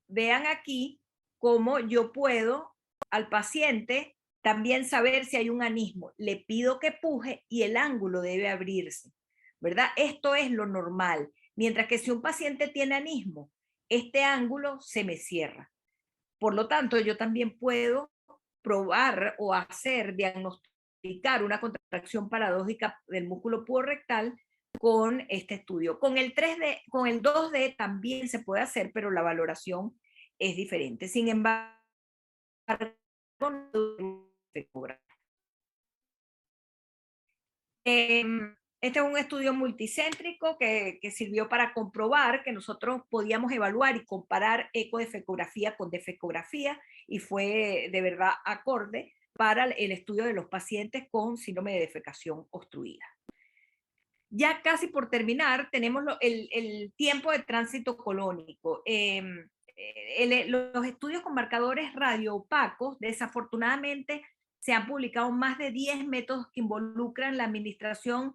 Vean aquí cómo yo puedo al paciente también saber si hay un anismo. Le pido que puje y el ángulo debe abrirse, ¿verdad? Esto es lo normal. Mientras que si un paciente tiene anismo, este ángulo se me cierra. Por lo tanto, yo también puedo probar o diagnosticar una contracción paradójica del músculo puborectal con este estudio. Con el 3D, con el 2D también se puede hacer, pero la valoración es diferente. Sin embargo, este es un estudio multicéntrico que sirvió para comprobar que nosotros podíamos evaluar y comparar ecodefecografía con defecografía, y fue de verdad acorde para el estudio de los pacientes con síndrome de defecación obstruida. Ya casi por terminar, tenemos el tiempo de tránsito colónico. Los estudios con marcadores radioopacos, desafortunadamente, se han publicado más de 10 métodos que involucran la administración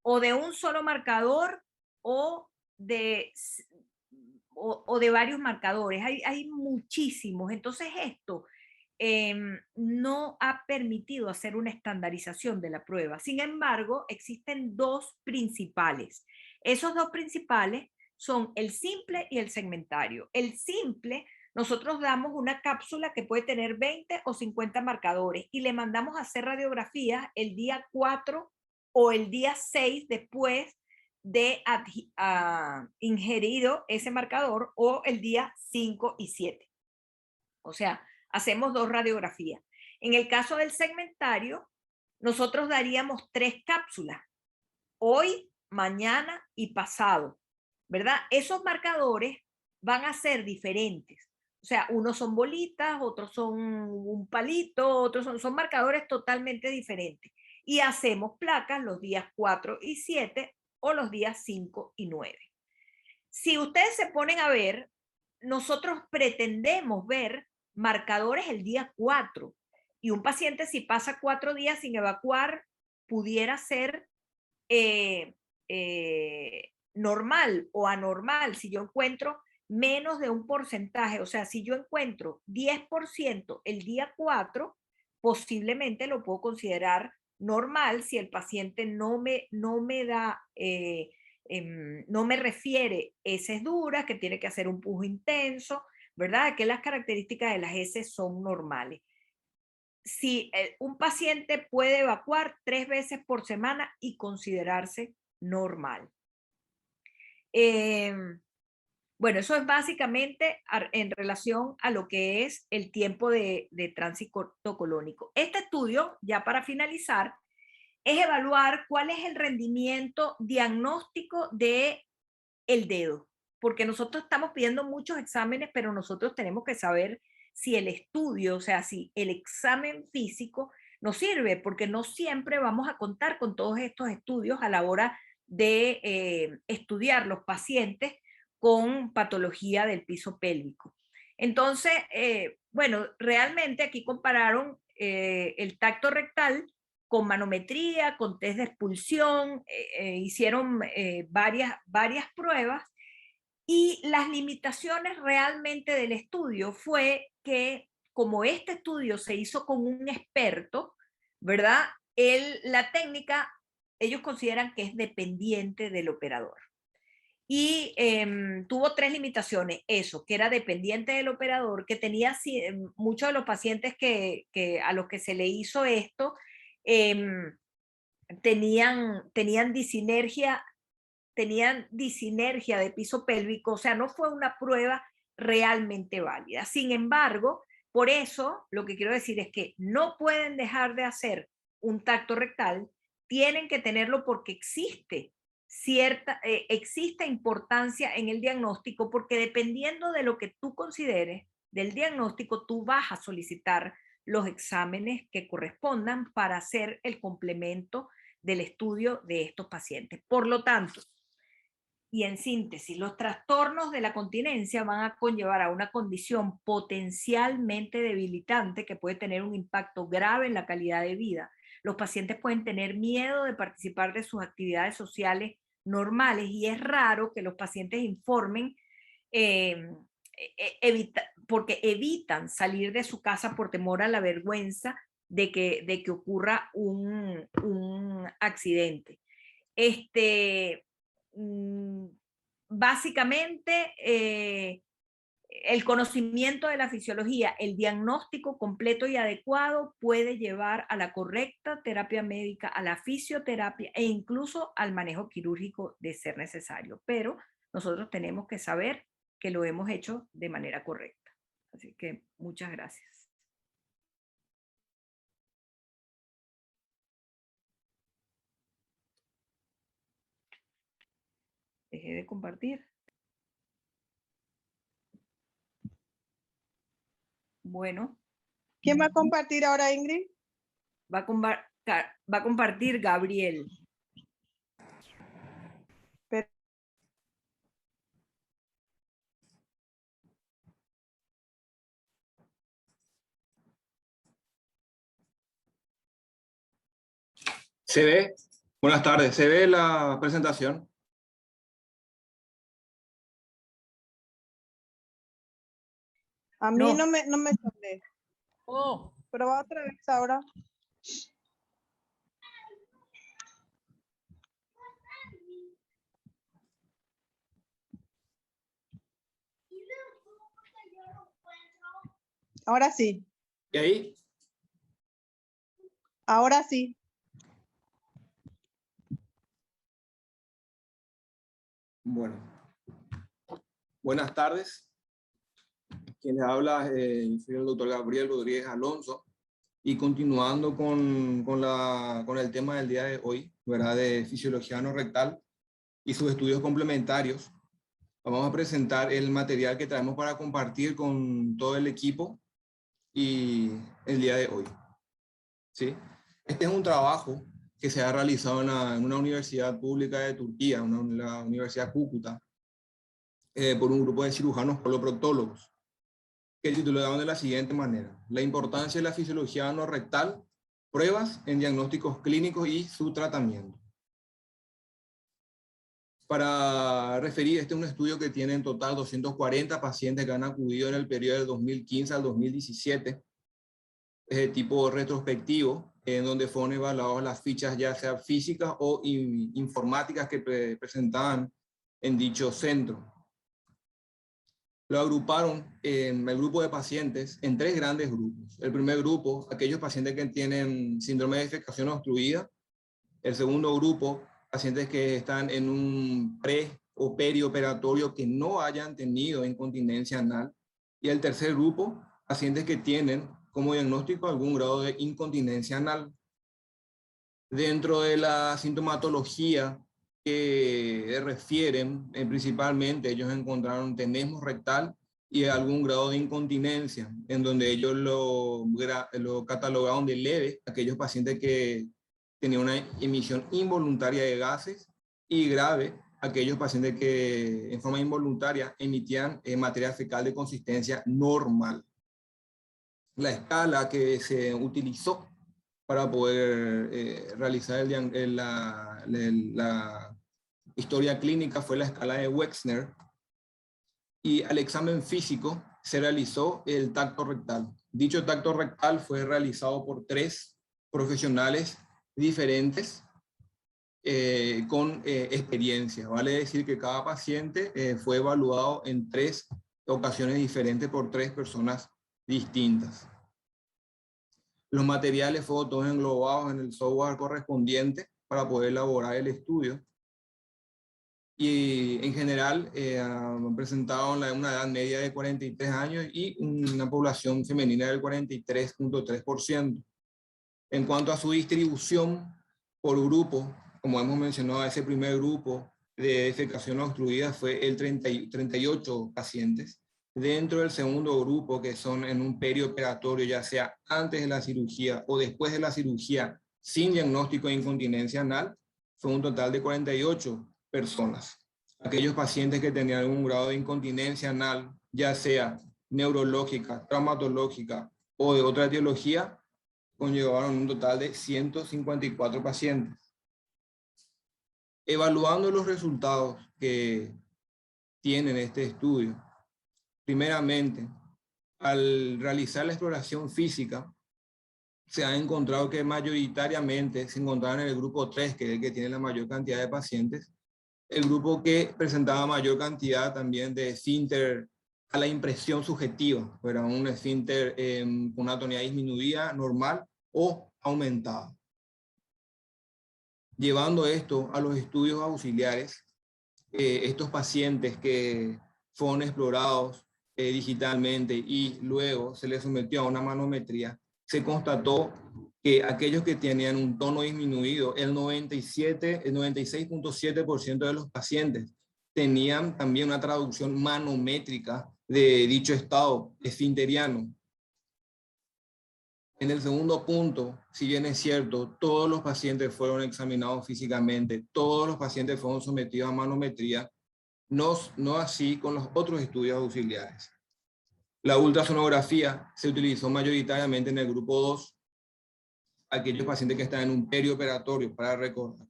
o de un solo marcador o de varios marcadores. Hay muchísimos. Entonces esto no ha permitido hacer una estandarización de la prueba. Sin embargo, existen dos principales. Esos dos principales son el simple y el segmentario. El simple, nosotros damos una cápsula que puede tener 20 o 50 marcadores y le mandamos a hacer radiografías el día 4 o el día 6 después de ingerido ese marcador, o el día 5 y 7. O sea, hacemos 2 radiografías. En el caso del segmentario, nosotros daríamos 3 cápsulas, hoy, mañana y pasado, ¿verdad? Esos marcadores van a ser diferentes. O sea, unos son bolitas, otros son un palito, otros son marcadores totalmente diferentes. Y hacemos placas los días 4 y 7 o los días 5 y 9. Si ustedes se ponen a ver, nosotros pretendemos ver marcadores el día 4, y un paciente, si pasa 4 días sin evacuar, pudiera ser normal o anormal. Si yo encuentro menos de un porcentaje, o sea, si yo encuentro 10% el día 4, posiblemente lo puedo considerar normal si el paciente no me da no me refiere heces duras, que tiene que hacer un pujo intenso, ¿verdad? Que las características de las heces son normales. Si un paciente puede evacuar 3 veces por semana y considerarse normal. Bueno, eso es básicamente en relación a lo que es el tiempo de tránsito colónico. Este estudio, ya para finalizar, es evaluar cuál es el rendimiento diagnóstico de el dedo, porque nosotros estamos pidiendo muchos exámenes, pero nosotros tenemos que saber si el estudio, o sea, si el examen físico nos sirve, porque no siempre vamos a contar con todos estos estudios a la hora de estudiar los pacientes con patología del piso pélvico. Entonces, bueno, realmente aquí compararon el tacto rectal con manometría, con test de expulsión, hicieron varias pruebas, y las limitaciones realmente del estudio fue que, como este estudio se hizo con un experto, ¿verdad? La técnica, ellos consideran que es dependiente del operador. Y tuvo 3 limitaciones. Eso, que era dependiente del operador, que tenía muchos de los pacientes a los que se le hizo esto, tenían disinergia de piso pélvico, o sea, no fue una prueba realmente válida. Sin embargo, por eso lo que quiero decir es que no pueden dejar de hacer un tacto rectal, tienen que tenerlo porque existe importancia en el diagnóstico, porque dependiendo de lo que tú consideres del diagnóstico, tú vas a solicitar los exámenes que correspondan para hacer el complemento del estudio de estos pacientes. Por lo tanto, y en síntesis, los trastornos de la continencia van a conllevar a una condición potencialmente debilitante que puede tener un impacto grave en la calidad de vida. Los pacientes pueden tener miedo de participar de sus actividades sociales normales, y es raro que los pacientes informen porque evitan salir de su casa por temor a la vergüenza de que ocurra un accidente. Básicamente, el conocimiento de la fisiología, el diagnóstico completo y adecuado puede llevar a la correcta terapia médica, a la fisioterapia e incluso al manejo quirúrgico de ser necesario. Pero nosotros tenemos que saber que lo hemos hecho de manera correcta. Así que muchas gracias. Dejé de compartir. Bueno.
¿Quién va a compartir ahora, Ingrid?
Va a compartir Gabriel.
¿Se ve? Buenas tardes. ¿Se ve la presentación?
A mí no me sale. Oh. Pero va otra vez ahora. Ahora sí.
¿Y ahí?
Ahora sí.
Bueno. Buenas tardes. Quien les habla soy el doctor Gabriel Rodríguez Alonso. Y continuando con el tema del día de hoy, ¿verdad? De fisiología ano rectal y sus estudios complementarios, vamos a presentar el material que traemos para compartir con todo el equipo y el día de hoy. ¿Sí? Este es un trabajo que se ha realizado en una universidad pública de Turquía, la Universidad Cúcuta, por un grupo de cirujanos coloproctólogos, que titularon de la siguiente manera: la importancia de la fisiología ano rectal, pruebas en diagnósticos clínicos y su tratamiento. Para referir, este es un estudio que tiene en total 240 pacientes que han acudido en el periodo del 2015 al 2017. Es de tipo retrospectivo, en donde fueron evaluadas las fichas ya sea físicas o informáticas que presentaban en dicho centro. Lo agruparon en el grupo de pacientes en 3 grandes grupos. El primer grupo, aquellos pacientes que tienen síndrome de defecación obstruida. El segundo grupo, pacientes que están en un pre o perioperatorio que no hayan tenido incontinencia anal. Y el tercer grupo, pacientes que tienen como diagnóstico algún grado de incontinencia anal. Dentro de la sintomatología que refieren, principalmente ellos encontraron tenesmo rectal y algún grado de incontinencia, en donde ellos lo catalogaron de leve, aquellos pacientes que tenían una emisión involuntaria de gases, y grave, aquellos pacientes que en forma involuntaria emitían materia fecal de consistencia normal. La escala que se utilizó para poder realizar la historia clínica fue la escala de Wexner, y al examen físico se realizó el tacto rectal. Dicho tacto rectal fue realizado por 3 profesionales diferentes con experiencia. Vale decir que cada paciente fue evaluado en 3 ocasiones diferentes por 3 personas distintas. Los materiales fueron todos englobados en el software correspondiente para poder elaborar el estudio. Y en general presentaron una edad media de 43 años y una población femenina del 43.3%. En cuanto a su distribución por grupo, como hemos mencionado, ese primer grupo de defecación obstruida fue el 38 pacientes. Dentro del segundo grupo, que son en un perioperatorio, ya sea antes de la cirugía o después de la cirugía, sin diagnóstico de incontinencia anal, fue un total de 48 personas. Aquellos pacientes que tenían algún grado de incontinencia anal, ya sea neurológica, traumatológica o de otra etiología, conllevaron un total de 154 pacientes. Evaluando los resultados que tienen este estudio, primeramente, al realizar la exploración física, se ha encontrado que mayoritariamente se encontraban en el grupo 3, que es el que tiene la mayor cantidad de pacientes, el grupo que presentaba mayor cantidad también de esfínter a la impresión subjetiva, era un esfínter con una tonalidad disminuida, normal o aumentada. Llevando esto a los estudios auxiliares, estos pacientes que fueron explorados digitalmente y luego se les sometió a una manometría, se constató que aquellos que tenían un tono disminuido, el 96.7% de los pacientes tenían también una traducción manométrica de dicho estado esfinteriano. En el segundo punto, si bien es cierto, todos los pacientes fueron examinados físicamente, todos los pacientes fueron sometidos a manometría, no así con los otros estudios auxiliares. La ultrasonografía se utilizó mayoritariamente en el grupo 2, aquellos pacientes que están en un perioperatorio, para recordar.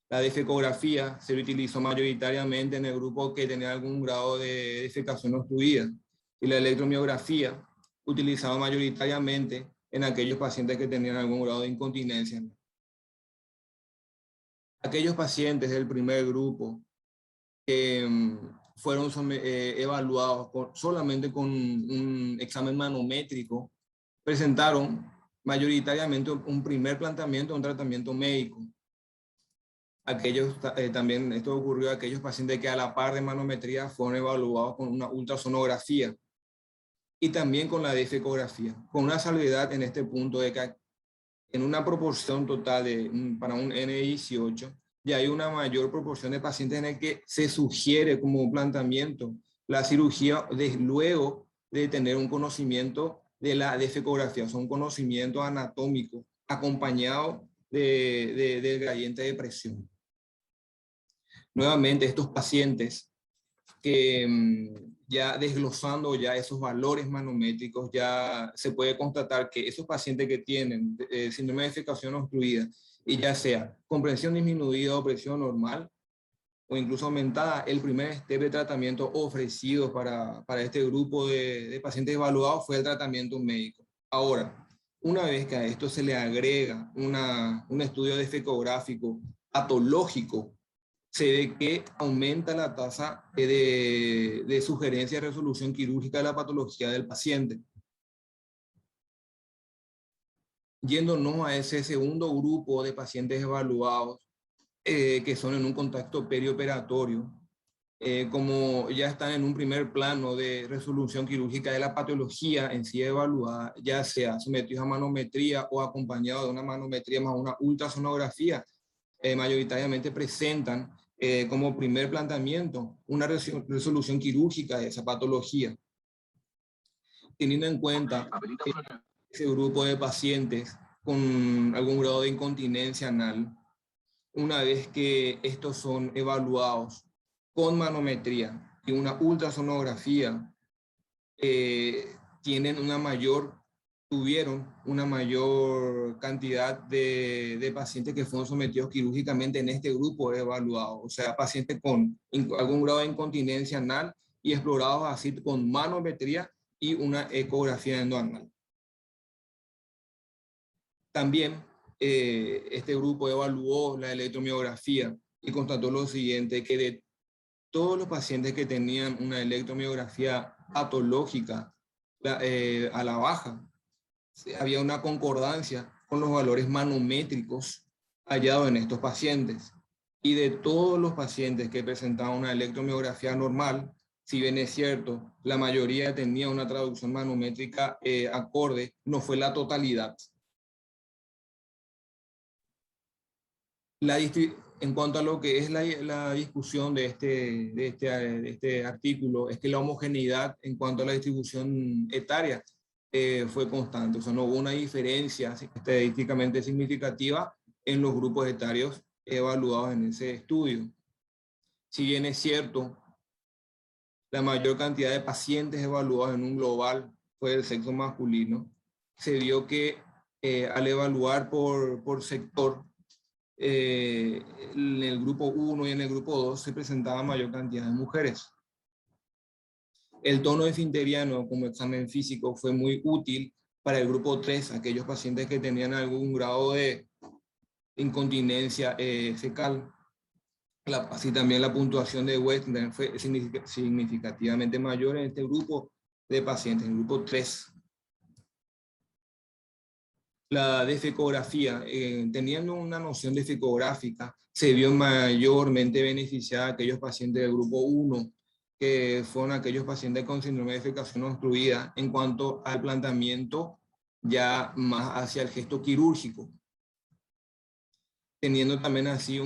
La defecografía se utilizó mayoritariamente en el grupo que tenía algún grado de defecación obstruida, y la electromiografía utilizada mayoritariamente en aquellos pacientes que tenían algún grado de incontinencia. Aquellos pacientes del primer grupo fueron evaluados solamente con un examen manométrico, presentaron mayoritariamente un primer planteamiento, un tratamiento médico. También esto ocurrió a aquellos pacientes que a la par de manometría fueron evaluados con una ultrasonografía y también con la defecografía, con una salvedad en este punto de que en una proporción total para un N18, ya hay una mayor proporción de pacientes en el que se sugiere como un planteamiento la cirugía luego de tener un conocimiento de la defecografía, o sea, un conocimiento anatómico acompañado del gradiente de presión. Nuevamente, estos pacientes que ya desglosando ya esos valores manométricos, ya se puede constatar que esos pacientes que tienen síndrome de defecación obstruida, y ya sea comprensión disminuida o presión normal, o incluso aumentada, el primer step de tratamiento ofrecido para este grupo de pacientes evaluados fue el tratamiento médico. Ahora, Una vez que a esto se le agrega un estudio defecográfico patológico, se ve que aumenta la tasa de sugerencia y resolución quirúrgica de la patología del paciente. Yéndonos a ese segundo grupo de pacientes evaluados, que son en un contexto perioperatorio, como ya están en un primer plano de resolución quirúrgica de la patología en sí evaluada, ya sea sometidos a manometría o acompañado de una manometría más una ultrasonografía, mayoritariamente presentan como primer planteamiento una resolución quirúrgica de esa patología. Teniendo en cuenta ese grupo de pacientes con algún grado de incontinencia anal, una vez que estos son evaluados con manometría y una ultrasonografía, tuvieron una mayor cantidad de pacientes que fueron sometidos quirúrgicamente en este grupo evaluado, o sea, pacientes con algún grado de incontinencia anal y explorados así con manometría y una ecografía endoanal. También este grupo evaluó la electromiografía y constató lo siguiente, que de todos los pacientes que tenían una electromiografía patológica a la baja, había una concordancia con los valores manométricos hallados en estos pacientes. Y de todos los pacientes que presentaban una electromiografía normal, si bien es cierto, la mayoría tenía una traducción manométrica acorde, no fue la totalidad. En cuanto a lo que es la discusión de este artículo, es que la homogeneidad en cuanto a la distribución etaria fue constante. O sea, no hubo una diferencia estadísticamente significativa en los grupos etarios evaluados en ese estudio. Si bien es cierto, la mayor cantidad de pacientes evaluados en un global fue del sexo masculino, se vio que al evaluar por sector, en el grupo 1 y en el grupo 2 se presentaba mayor cantidad de mujeres. El tono esfinteriano como examen físico fue muy útil para el grupo 3, aquellos pacientes que tenían algún grado de incontinencia fecal. Así también la puntuación de Western fue significativamente mayor en este grupo de pacientes, en el grupo 3. La defecografía, teniendo una noción defecográfica, se vio mayormente beneficiada a aquellos pacientes del grupo 1, que fueron aquellos pacientes con síndrome de defecación obstruida en cuanto al planteamiento ya más hacia el gesto quirúrgico. Teniendo también así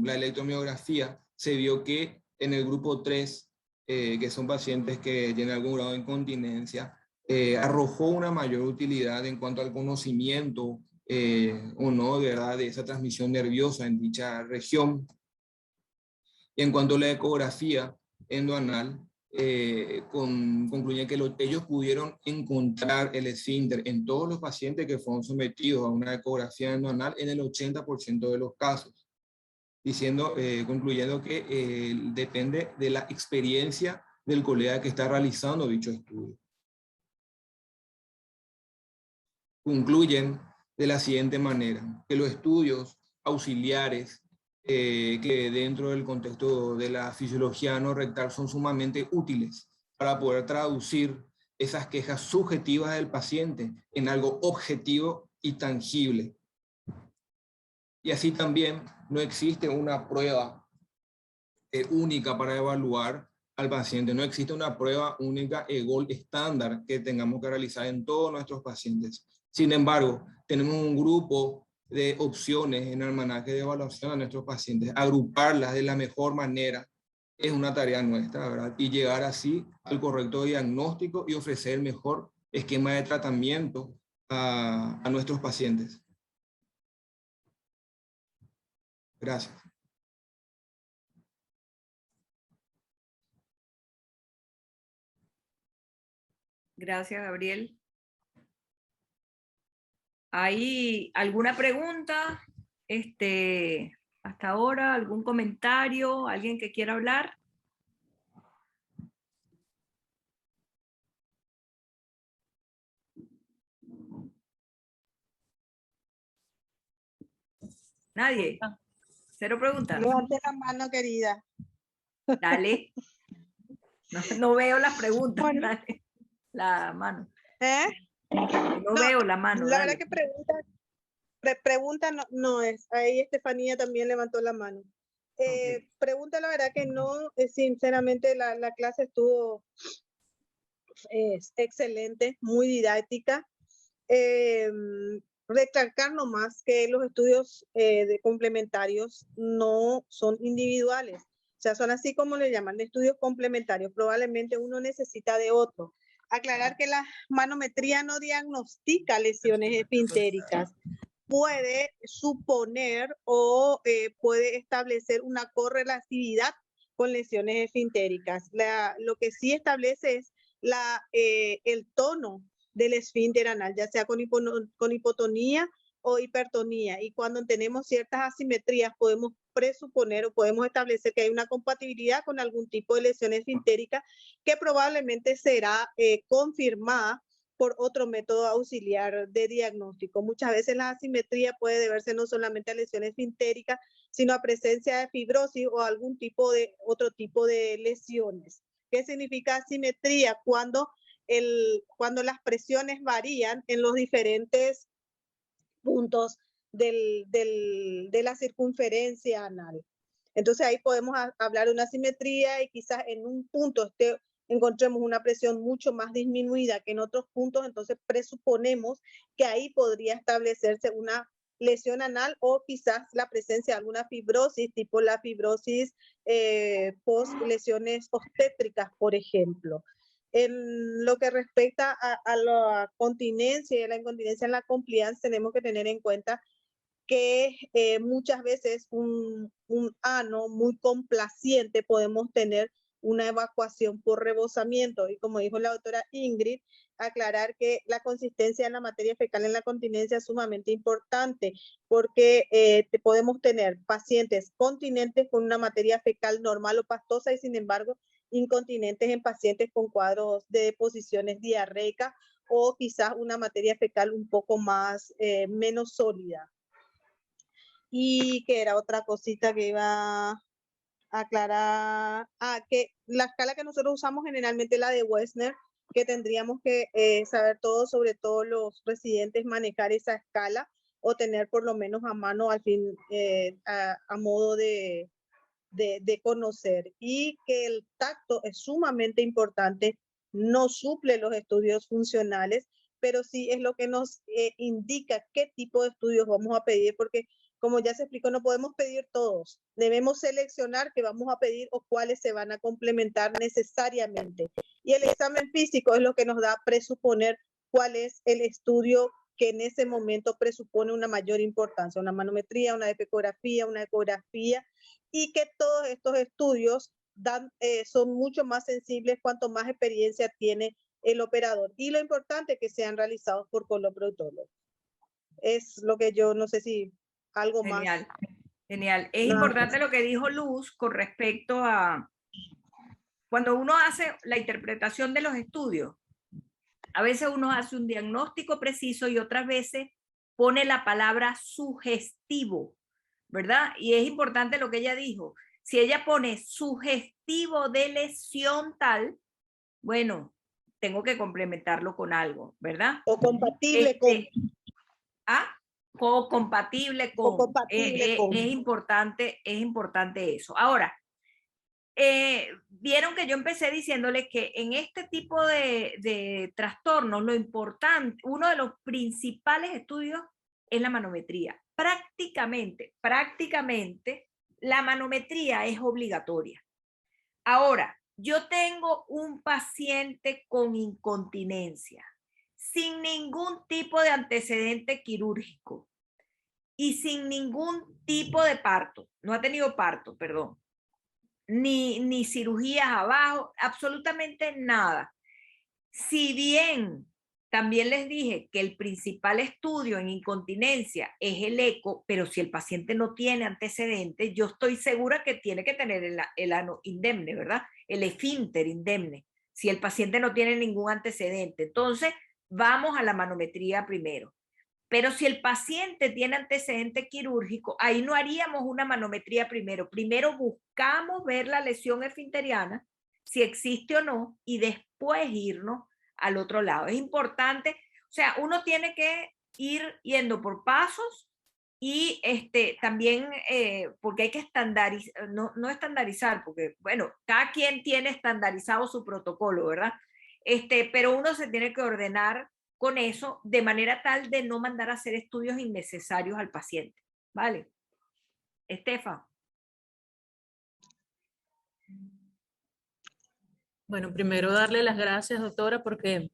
la electromiografía, se vio que en el grupo 3, que son pacientes que tienen algún grado de incontinencia, arrojó una mayor utilidad en cuanto al conocimiento o no, ¿verdad?, de esa transmisión nerviosa en dicha región. Y en cuanto a la ecografía endoanal, concluyen que ellos pudieron encontrar el esfínter en todos los pacientes que fueron sometidos a una ecografía endoanal en el 80% de los casos, concluyendo que depende de la experiencia del colega que está realizando dicho estudio. Concluyen de la siguiente manera, que los estudios auxiliares que dentro del contexto de la fisiología anorrectal son sumamente útiles para poder traducir esas quejas subjetivas del paciente en algo objetivo y tangible. Y así también no existe una prueba única para evaluar al paciente. No existe una prueba única gold estándar que tengamos que realizar en todos nuestros pacientes. Sin embargo, tenemos un grupo de opciones en el almanaque de evaluación a nuestros pacientes. Agruparlas de la mejor manera es una tarea nuestra, ¿verdad? Y llegar así al correcto diagnóstico y ofrecer el mejor esquema de tratamiento a nuestros pacientes. Gracias.
Gracias, Gabriel. ¿Hay alguna pregunta hasta ahora? ¿Algún comentario? ¿Alguien que quiera hablar? Nadie. Cero preguntas.
Levante la mano, querida.
Dale. No veo las preguntas.
Bueno.
Dale. La mano.
¿Eh?
No veo la mano.
La
Dale.
verdad que pregunta no es. Ahí Estefanía también levantó la mano.
Ok.
Pregunta, la verdad que no, sinceramente la clase estuvo excelente, muy didáctica. Recalcar nomás que los estudios de complementarios no son individuales, o sea, son así como le llaman, estudios complementarios. Probablemente uno necesita de otro. Aclarar que la manometría no diagnostica lesiones esfintéricas, puede suponer o puede establecer una correlatividad con lesiones esfintéricas. Lo que sí establece es el tono del esfínter anal, ya sea con hipotonía o hipertonía. Y cuando tenemos ciertas asimetrías, podemos presuponer o podemos establecer que hay una compatibilidad con algún tipo de lesión esfintérica que probablemente será confirmada por otro método auxiliar de diagnóstico. Muchas veces la asimetría puede deberse no solamente a lesiones esfintéricas, sino a presencia de fibrosis o algún tipo de otro tipo de lesiones. ¿Qué significa asimetría? Cuando las presiones varían en los diferentes puntos de la circunferencia anal. Entonces ahí podemos hablar de una asimetría y quizás en un punto encontremos una presión mucho más disminuida que en otros puntos, entonces presuponemos que ahí podría establecerse una lesión anal o quizás la presencia de alguna fibrosis, tipo la fibrosis post lesiones obstétricas, por ejemplo. En lo que respecta a la continencia y a la incontinencia en la compliance, tenemos que tener en cuenta que muchas veces un ano muy complaciente podemos tener una evacuación por rebosamiento. Y como dijo la doctora Ingrid, aclarar que la consistencia en la materia fecal en la continencia es sumamente importante porque podemos tener pacientes continentes con una materia fecal normal o pastosa y sin embargo incontinentes en pacientes con cuadros de deposiciones diarreicas o quizás una materia fecal un poco más, menos sólida. Y que era otra cosita que iba a aclarar, que la escala que nosotros usamos generalmente es la de Wessner, que tendríamos que saber todo, sobre todo los residentes, manejar esa escala o tener por lo menos a mano al fin, a modo de conocer. Y que el tacto es sumamente importante, no suple los estudios funcionales, pero sí es lo que nos indica qué tipo de estudios vamos a pedir, porque como ya se explicó, no podemos pedir todos. Debemos seleccionar qué vamos a pedir o cuáles se van a complementar necesariamente. Y el examen físico es lo que nos da a presuponer cuál es el estudio que en ese momento presupone una mayor importancia, una manometría, una ecografía, y que todos estos estudios son mucho más sensibles cuanto más experiencia tiene el operador. Y lo importante es que sean realizados por coloproctólogos. Es lo que yo no sé si algo
Genial,
más.
genial. Es
Nada
importante
más.
lo que dijo Luz con respecto a cuando uno hace la interpretación de los estudios. A veces uno hace un diagnóstico preciso y otras veces pone la palabra sugestivo, ¿verdad? Y es importante lo que ella dijo. Si ella pone sugestivo de lesión tal, bueno, tengo que complementarlo con algo, ¿verdad?
O compatible con.
O compatible con.
O compatible con.
Es importante eso. Ahora, vieron que yo empecé diciéndoles que en este tipo de trastornos, lo importante, uno de los principales estudios es la manometría. Prácticamente, la manometría es obligatoria. Ahora, yo tengo un paciente con incontinencia, sin ningún tipo de antecedente quirúrgico y sin ningún tipo de parto, no ha tenido parto, perdón, ni cirugías abajo, absolutamente nada. Si bien también les dije que el principal estudio en incontinencia es el eco, pero si el paciente no tiene antecedentes, yo estoy segura que tiene que tener el ano indemne, ¿verdad? El esfínter indemne, si el paciente no tiene ningún antecedente. Entonces, vamos a la manometría primero. Pero si el paciente tiene antecedente quirúrgico, ahí no haríamos una manometría primero. Primero buscamos ver la lesión esfinteriana, si existe o no, y después irnos al otro lado. Es importante, o sea, uno tiene que ir yendo por pasos y también, porque hay que estandarizar, no estandarizar, porque, bueno, cada quien tiene estandarizado su protocolo, ¿verdad? Pero uno se tiene que ordenar con eso de manera tal de no mandar a hacer estudios innecesarios al paciente, ¿vale? Estefa.
Bueno, primero darle las gracias, doctora, porque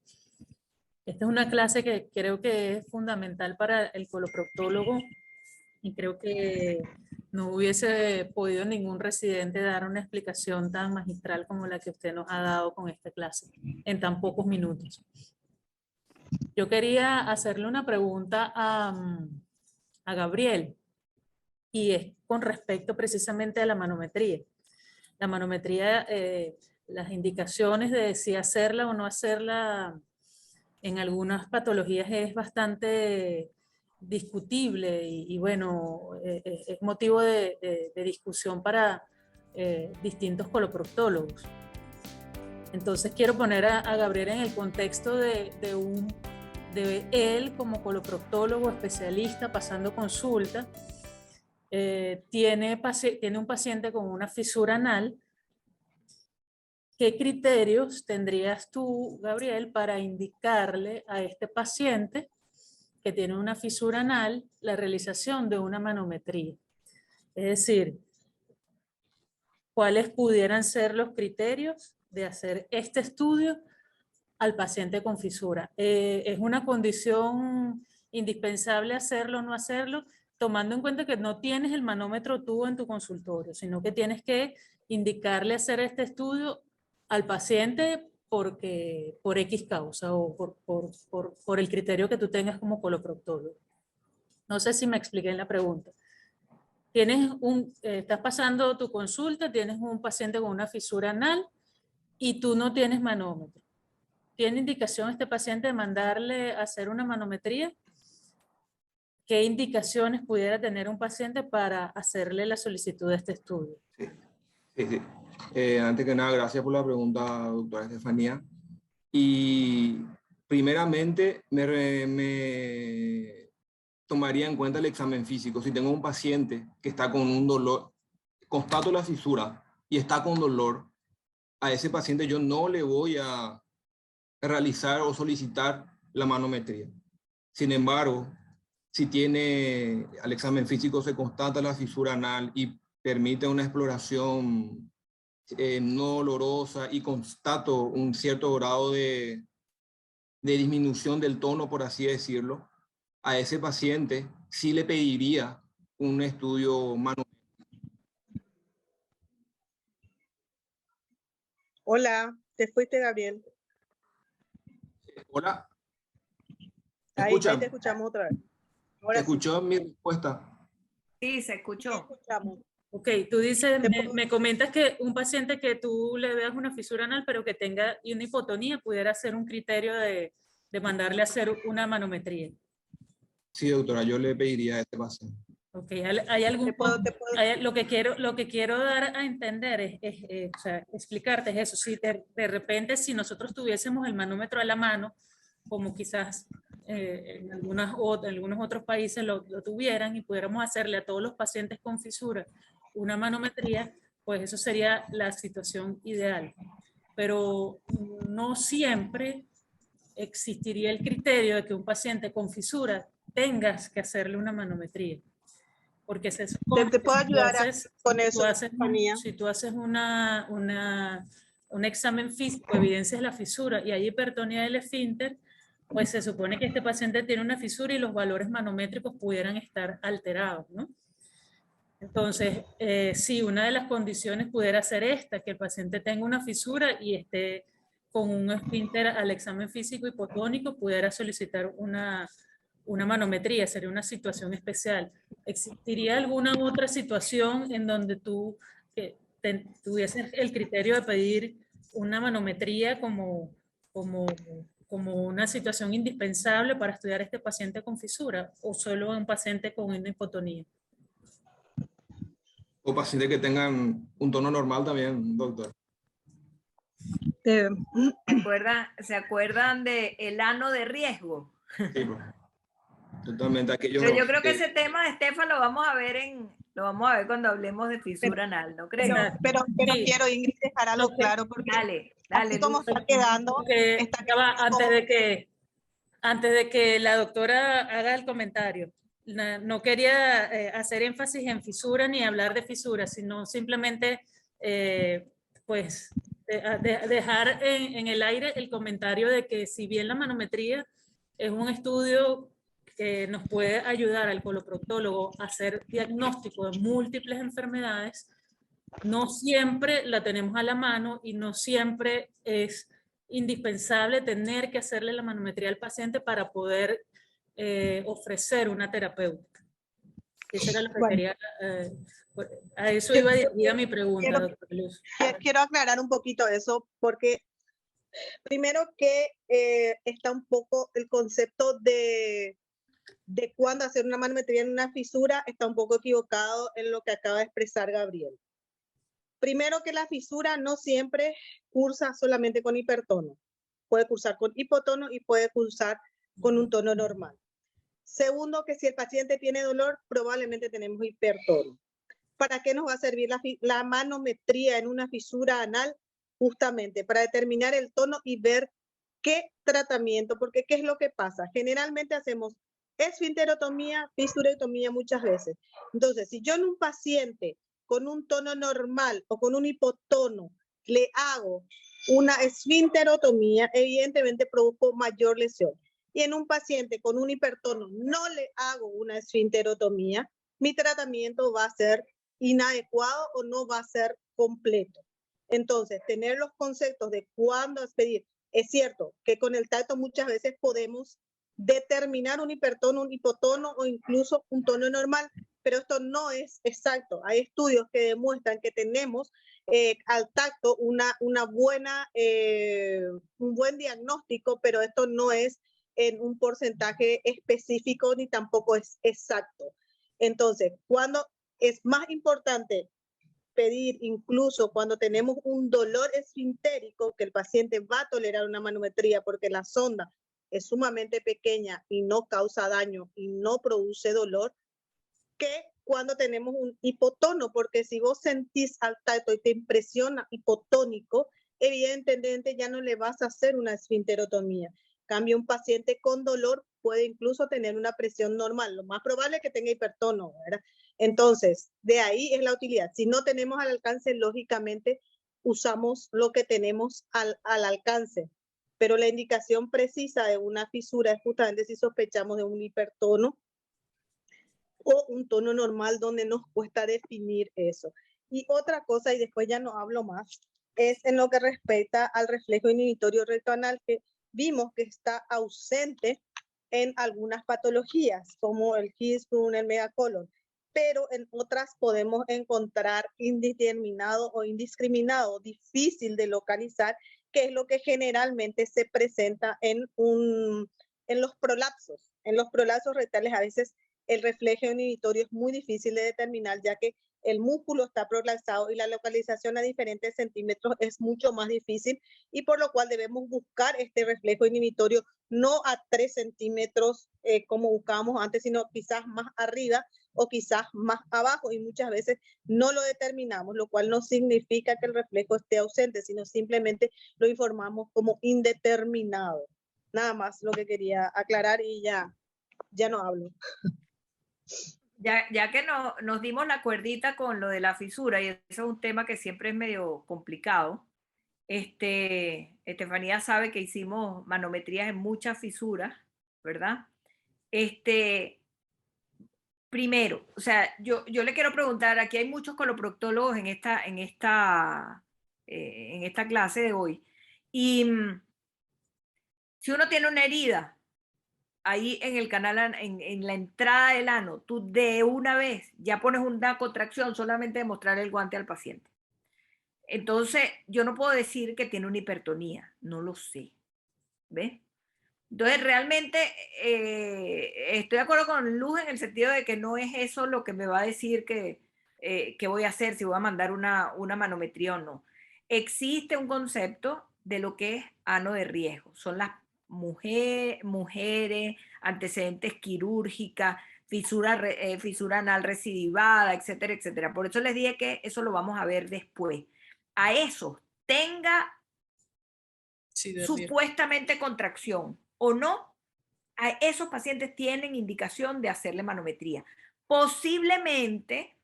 esta es una clase que creo que es fundamental para el coloproctólogo y creo que no hubiese podido ningún residente dar una explicación tan magistral como la que usted nos ha dado con esta clase en tan pocos minutos. Yo quería hacerle una pregunta a Gabriel y es con respecto precisamente a la manometría. La manometría, las indicaciones de si hacerla o no hacerla en algunas patologías es bastante discutible y bueno, es motivo de discusión para distintos coloproctólogos. Entonces quiero poner a Gabriel en el contexto de él como coloproctólogo especialista pasando consulta. Tiene un paciente con una fisura anal. ¿Qué criterios tendrías tú, Gabriel, para indicarle a este paciente que tiene una fisura anal la realización de una manometría? Es decir, ¿cuáles pudieran ser los criterios de hacer este estudio al paciente con fisura? ¿Es una condición indispensable hacerlo o no hacerlo? Tomando en cuenta que no tienes el manómetro tú en tu consultorio, sino que tienes que indicarle hacer este estudio al paciente por X causa o por el criterio que tú tengas como coloproctólogo. No sé si me expliqué en la pregunta. Estás pasando tu consulta, tienes un paciente con una fisura anal y tú no tienes manómetro. ¿Tiene indicación este paciente de mandarle a hacer una manometría? ¿Qué indicaciones pudiera tener un paciente para hacerle la solicitud de este estudio?
Sí. Antes que nada, gracias por la pregunta, doctora Estefanía. Y primeramente me tomaría en cuenta el examen físico. Si tengo un paciente que está con un dolor, constato la fisura y está con dolor, a ese paciente yo no le voy a realizar o solicitar la manometría. Sin embargo, si tiene al examen físico se constata la fisura anal y permite una exploración no dolorosa y constato un cierto grado de disminución del tono, por así decirlo, a ese paciente sí le pediría un estudio manual.
Hola, te fuiste, Gabriel.
Hola.
Ahí te escuchamos otra vez.
¿Te escuchó mi respuesta?
Sí, se escuchó.
Sí, escuchamos.
Ok, tú dices, me comentas que un paciente que tú le veas una fisura anal, pero que tenga una hipotonía, pudiera ser un criterio de mandarle a hacer una manometría.
Sí, doctora, yo le pediría a este paciente.
Ok, ¿hay algún lo que quiero dar a entender o sea, explicarte es eso. Si de repente, si nosotros tuviésemos el manómetro a la mano, como quizás en algunos otros países lo tuvieran y pudiéramos hacerle a todos los pacientes con fisura una manometría, pues eso sería la situación ideal. Pero no siempre existiría el criterio de que un paciente con fisura tengas que hacerle una manometría. Porque se supone
te puedo ayudar con eso,
si tú haces un examen físico, evidencias la fisura y hay hipertonía del esfínter, pues se supone que este paciente tiene una fisura y los valores manométricos pudieran estar alterados, ¿no? Entonces, sí, una de las condiciones pudiera ser esta, que el paciente tenga una fisura y esté con un esfínter al examen físico hipotónico, pudiera solicitar una manometría, sería una situación especial. ¿Existiría alguna otra situación en donde tú tuvieses el criterio de pedir una manometría como como una situación indispensable para estudiar a este paciente con fisura o solo a un paciente con una hipotonía?
O pacientes que tengan un tono normal también, doctor.
Eh,
¿Se acuerdan de el ano de riesgo?
Sí, pues, totalmente. Aquello,
Pero yo creo que ese tema, Estefan, lo vamos a ver cuando hablemos de fisura anal, ¿no crees?
Exacto.
pero
Sí.
quiero, Ingrid, dejar algo
Ok.
claro, porque
Dale,
así como
Luz.
está quedando,
Que
está
ya va,
quedando como-
antes de que la doctora haga el comentario, no quería hacer énfasis en fisura ni hablar de fisura, sino simplemente pues dejar en el aire el comentario de que si bien la manometría es un estudio que nos puede ayudar al coloproctólogo a hacer diagnóstico de múltiples enfermedades, no siempre la tenemos a la mano y no siempre es indispensable tener que hacerle la manometría al paciente para poder ofrecer una terapéutica. Eso era lo que
Bueno,
quería, a eso
yo-
iba dirigida mi pregunta,
quiero-
doctor Luz.
quiero aclarar un poquito eso, porque primero que está un poco el concepto de cuándo hacer una manometría en una fisura, está un poco equivocado en lo que acaba de expresar Gabriel. Primero que la fisura no siempre cursa solamente con hipertono. Puede cursar con hipotono y puede cursar con un tono normal. Segundo, que si el paciente tiene dolor, probablemente tenemos hipertono. ¿Para qué nos va a servir la manometría en una fisura anal? Justamente para determinar el tono y ver qué tratamiento, porque ¿qué es lo que pasa? Generalmente hacemos esfinterotomía, fisurectomía muchas veces. Entonces, si yo en un paciente con un tono normal o con un hipotono le hago una esfinterotomía, evidentemente produjo mayor lesión. Y en un paciente con un hipertono no le hago una esfinterotomía, mi tratamiento va a ser inadecuado o no va a ser completo. Entonces, tener los conceptos de cuándo expedir. Es cierto que con el tacto muchas veces podemos determinar un hipertono, un hipotono o incluso un tono normal, pero esto no es exacto. Hay estudios que demuestran que tenemos al tacto un buen diagnóstico, pero esto no es en un porcentaje específico ni tampoco es exacto. Entonces, cuando es más importante pedir, incluso cuando tenemos un dolor esfintérico, que el paciente va a tolerar una manometría porque la sonda es sumamente pequeña y no causa daño y no produce dolor, que cuando tenemos un hipotono, porque si vos sentís al tacto y te impresiona hipotónico, evidentemente ya no le vas a hacer una esfinterotomía. Cambio, un paciente con dolor puede incluso tener una presión normal. Lo más probable es que tenga hipertono, ¿verdad? Entonces, de ahí es la utilidad. Si no tenemos al alcance, lógicamente usamos lo que tenemos al alcance. Pero la indicación precisa de una fisura es justamente si sospechamos de un hipertono o un tono normal donde nos cuesta definir eso. Y otra cosa, y después ya no hablo más, es en lo que respecta al reflejo inhibitorio rectoanal, que vimos que está ausente en algunas patologías, como el Hirschsprung, el megacolon, pero en otras podemos encontrar indeterminado o indiscriminado, difícil de localizar, que es lo que generalmente se presenta en los prolapsos. En los prolapsos rectales a veces el reflejo inhibitorio es muy difícil de determinar, ya que el músculo está prolapsado y la localización a diferentes centímetros es mucho más difícil, y por lo cual debemos buscar este reflejo inhibitorio no a 3 centímetros como buscábamos antes, sino quizás más arriba o quizás más abajo, y muchas veces no lo determinamos, lo cual no significa que el reflejo esté ausente, sino simplemente lo informamos como indeterminado. Nada más lo que quería aclarar y ya no hablo.
Ya que nos dimos la cuerdita con lo de la fisura, y eso es un tema que siempre es medio complicado, Estefanía sabe que hicimos manometrías en muchas fisuras, ¿verdad? Primero, o sea, yo le quiero preguntar, aquí hay muchos coloproctólogos en esta clase de hoy, y si uno tiene una herida ahí en el canal, en la entrada del ano, tú de una vez ya pones una contracción solamente de mostrar el guante al paciente. Entonces, yo no puedo decir que tiene una hipertonía, no lo sé, ¿ves? Entonces, realmente estoy de acuerdo con Luz en el sentido de que no es eso lo que me va a decir que voy a hacer, si voy a mandar una manometría o no. Existe un concepto de lo que es ano de riesgo. Son las mujeres, antecedentes quirúrgicas, fisura anal recidivada, etcétera, etcétera. Por eso les dije que eso lo vamos a ver después. A eso tenga
Sí, de riesgo.
supuestamente contracción o no, a esos pacientes tienen indicación de hacerle manometría. Posiblemente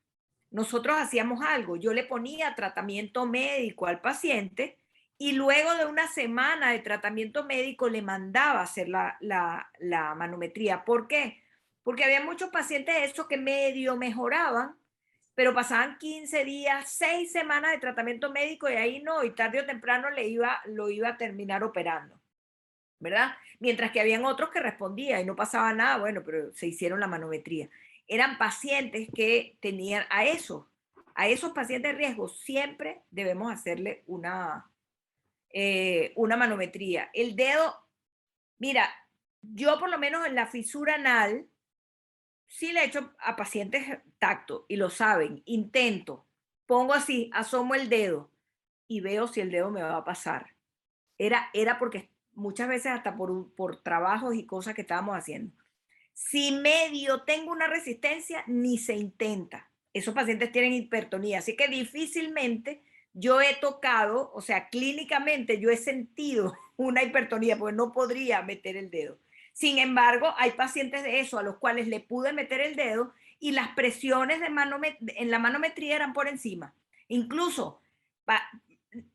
nosotros hacíamos algo, yo le ponía tratamiento médico al paciente y luego de una semana de tratamiento médico le mandaba a hacer la manometría. ¿Por qué? Porque había muchos pacientes esos que medio mejoraban, pero pasaban 15 días, 6 semanas de tratamiento médico y ahí no, y tarde o temprano lo iba a terminar operando, ¿verdad? Mientras que habían otros que respondían y no pasaba nada, bueno, pero se hicieron la manometría. Eran pacientes que tenían a esos pacientes de riesgo siempre debemos hacerle una manometría. El dedo, mira, yo por lo menos en la fisura anal, sí le he hecho a pacientes tacto y lo saben, intento, pongo así, asomo el dedo y veo si el dedo me va a pasar. Era porque muchas veces hasta por trabajos y cosas que estábamos haciendo. Si medio tengo una resistencia, ni se intenta. Esos pacientes tienen hipertonía, así que difícilmente yo he tocado, o sea, clínicamente yo he sentido una hipertonía, porque no podría meter el dedo. Sin embargo, hay pacientes de eso a los cuales le pude meter el dedo y las presiones en la manometría eran por encima. Incluso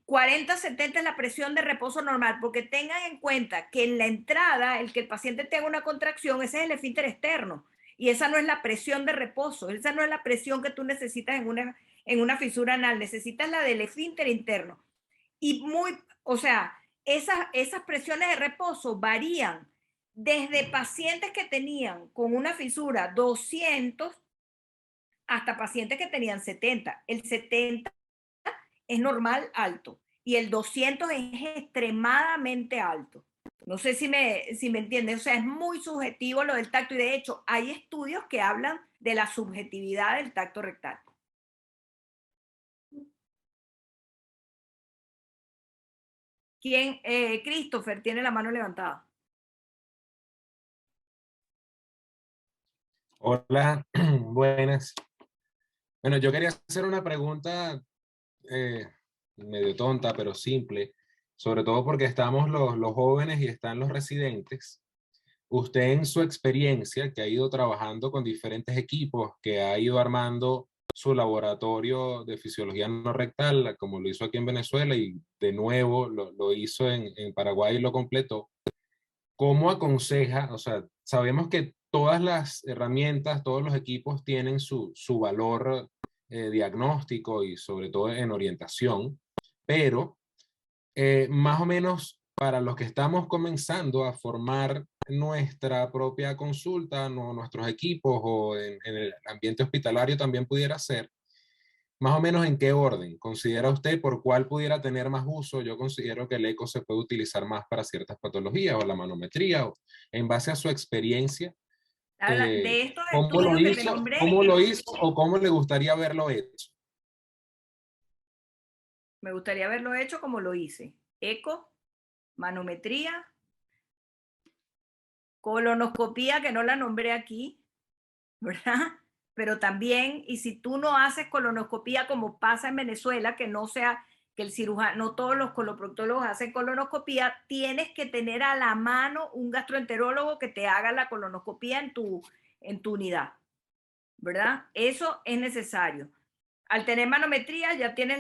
40-70 es la presión de reposo normal, porque tengan en cuenta que en la entrada, el que el paciente tenga una contracción, ese es el esfínter externo, y esa no es la presión de reposo, esa no es la presión que tú necesitas en una fisura anal, necesitas la del esfínter interno. Y o sea, esas presiones de reposo varían desde pacientes que tenían con una fisura 200 hasta pacientes que tenían 70. El 70 es normal alto y el 200 es extremadamente alto. No sé si me entiendes, o sea, es muy subjetivo lo del tacto y de hecho hay estudios que hablan de la subjetividad del tacto rectal. ¿Quién? Christopher tiene la mano levantada.
Hola, buenas. Bueno, yo quería hacer una pregunta medio tonta, pero simple, sobre todo porque estamos los jóvenes y están los residentes. Usted en su experiencia, que ha ido trabajando con diferentes equipos, que ha ido armando su laboratorio de fisiología no rectal, como lo hizo aquí en Venezuela y de nuevo lo hizo en Paraguay y lo completó, ¿cómo aconseja? O sea, sabemos que todas las herramientas, todos los equipos tienen su valor diagnóstico y sobre todo en orientación, pero más o menos para los que estamos comenzando a formar nuestra propia consulta, nuestros equipos o en el ambiente hospitalario también pudiera ser, más o menos en qué orden considera usted por cuál pudiera tener más uso. Yo considero que el eco se puede utilizar más para ciertas patologías o la manometría o en base a su experiencia.
De estos
¿Cómo lo
estudios que te
hizo?
nombré,
¿Cómo lo hizo o cómo le gustaría verlo hecho?
me gustaría haberlo hecho como lo hice. Eco, manometría, colonoscopía, que no la nombré aquí, ¿verdad? Pero también, y si tú no haces colonoscopía como pasa en Venezuela, que no sea que el cirujano, no todos los coloproctólogos hacen colonoscopía, tienes que tener a la mano un gastroenterólogo que te haga la colonoscopía en tu unidad, ¿verdad? Eso es necesario. Al tener manometría ya tienes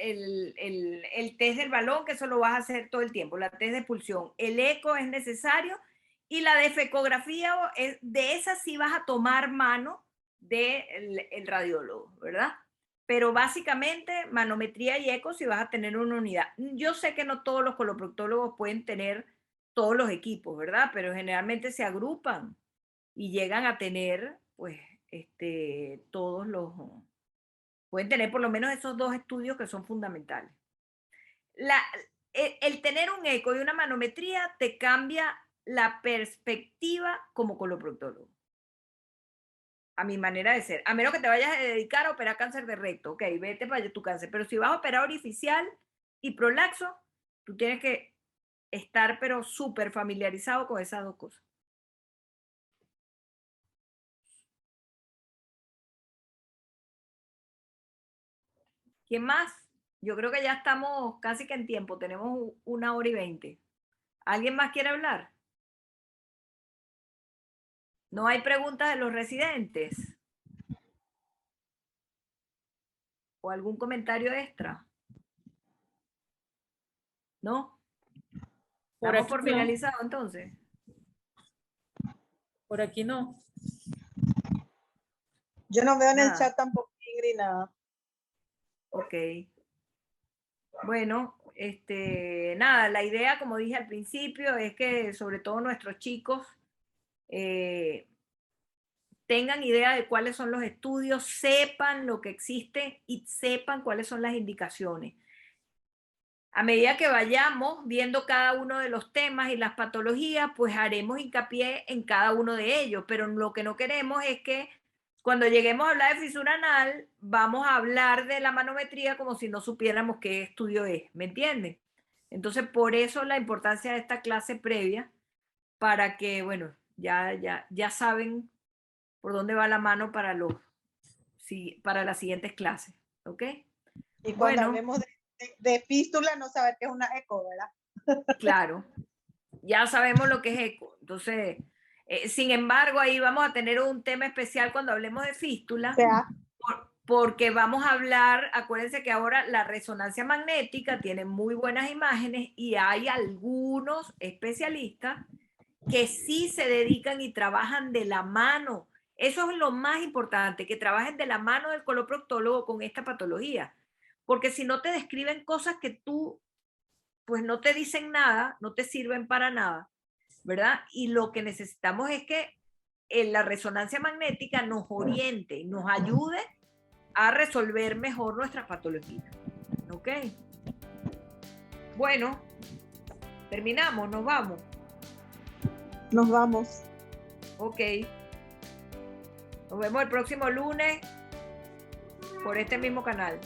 el test del balón, que eso lo vas a hacer todo el tiempo, la test de pulsión. El eco es necesario y la defecografía, de esa sí vas a tomar mano del radiólogo, ¿verdad? Pero básicamente manometría y eco si vas a tener una unidad. Yo sé que no todos los coloproctólogos pueden tener todos los equipos, ¿verdad? Pero generalmente se agrupan y llegan a tener, pues, todos los... Pueden tener por lo menos esos dos estudios que son fundamentales. El tener un eco y una manometría te cambia la perspectiva como coloproctólogo. A mi manera de ser. A menos que te vayas a dedicar a operar cáncer de recto. Ok, vete para tu cáncer. Pero si vas a operar orificial y prolaxo, tú tienes que estar pero súper familiarizado con esas dos cosas. ¿Quién más? Yo creo que ya estamos casi que en tiempo. Tenemos 1 hora y 20. ¿Alguien más quiere hablar? ¿No hay preguntas de los residentes? ¿O algún comentario extra? ¿No?
Por
¿Estamos
aquí
por
no.
finalizado entonces?
Por aquí no.
Yo no veo en el
Nada.
chat tampoco, Ingrid, nada.
Ok. Bueno, nada, la idea, como dije al principio, es que sobre todo nuestros chicos tengan idea de cuáles son los estudios, sepan lo que existe y sepan cuáles son las indicaciones. A medida que vayamos viendo cada uno de los temas y las patologías, pues haremos hincapié en cada uno de ellos, pero lo que no queremos es que cuando lleguemos a hablar de fisura anal, vamos a hablar de la manometría como si no supiéramos qué estudio es, ¿me entienden? Entonces, por eso la importancia de esta clase previa, para que, bueno, ya saben por dónde va la mano para las siguientes clases, ¿ok?
Y cuando
Bueno,
hablemos de fístula, no saber qué es una eco, ¿verdad?
claro, ya sabemos lo que es eco. Entonces, sin embargo, ahí vamos a tener un tema especial cuando hablemos de fístula,
O sea,
porque vamos a hablar, acuérdense que ahora la resonancia magnética tiene muy buenas imágenes y hay algunos especialistas que sí se dedican y trabajan de la mano. Eso es lo más importante, que trabajen de la mano del coloproctólogo con esta patología. Porque si no te describen cosas que tú, pues no te dicen nada, no te sirven para nada, ¿verdad? Y lo que necesitamos es que la resonancia magnética nos oriente y nos ayude a resolver mejor nuestras patologías. ¿Ok? Bueno, terminamos, nos vamos.
nos vamos.
Ok. Nos vemos el próximo lunes por este mismo canal.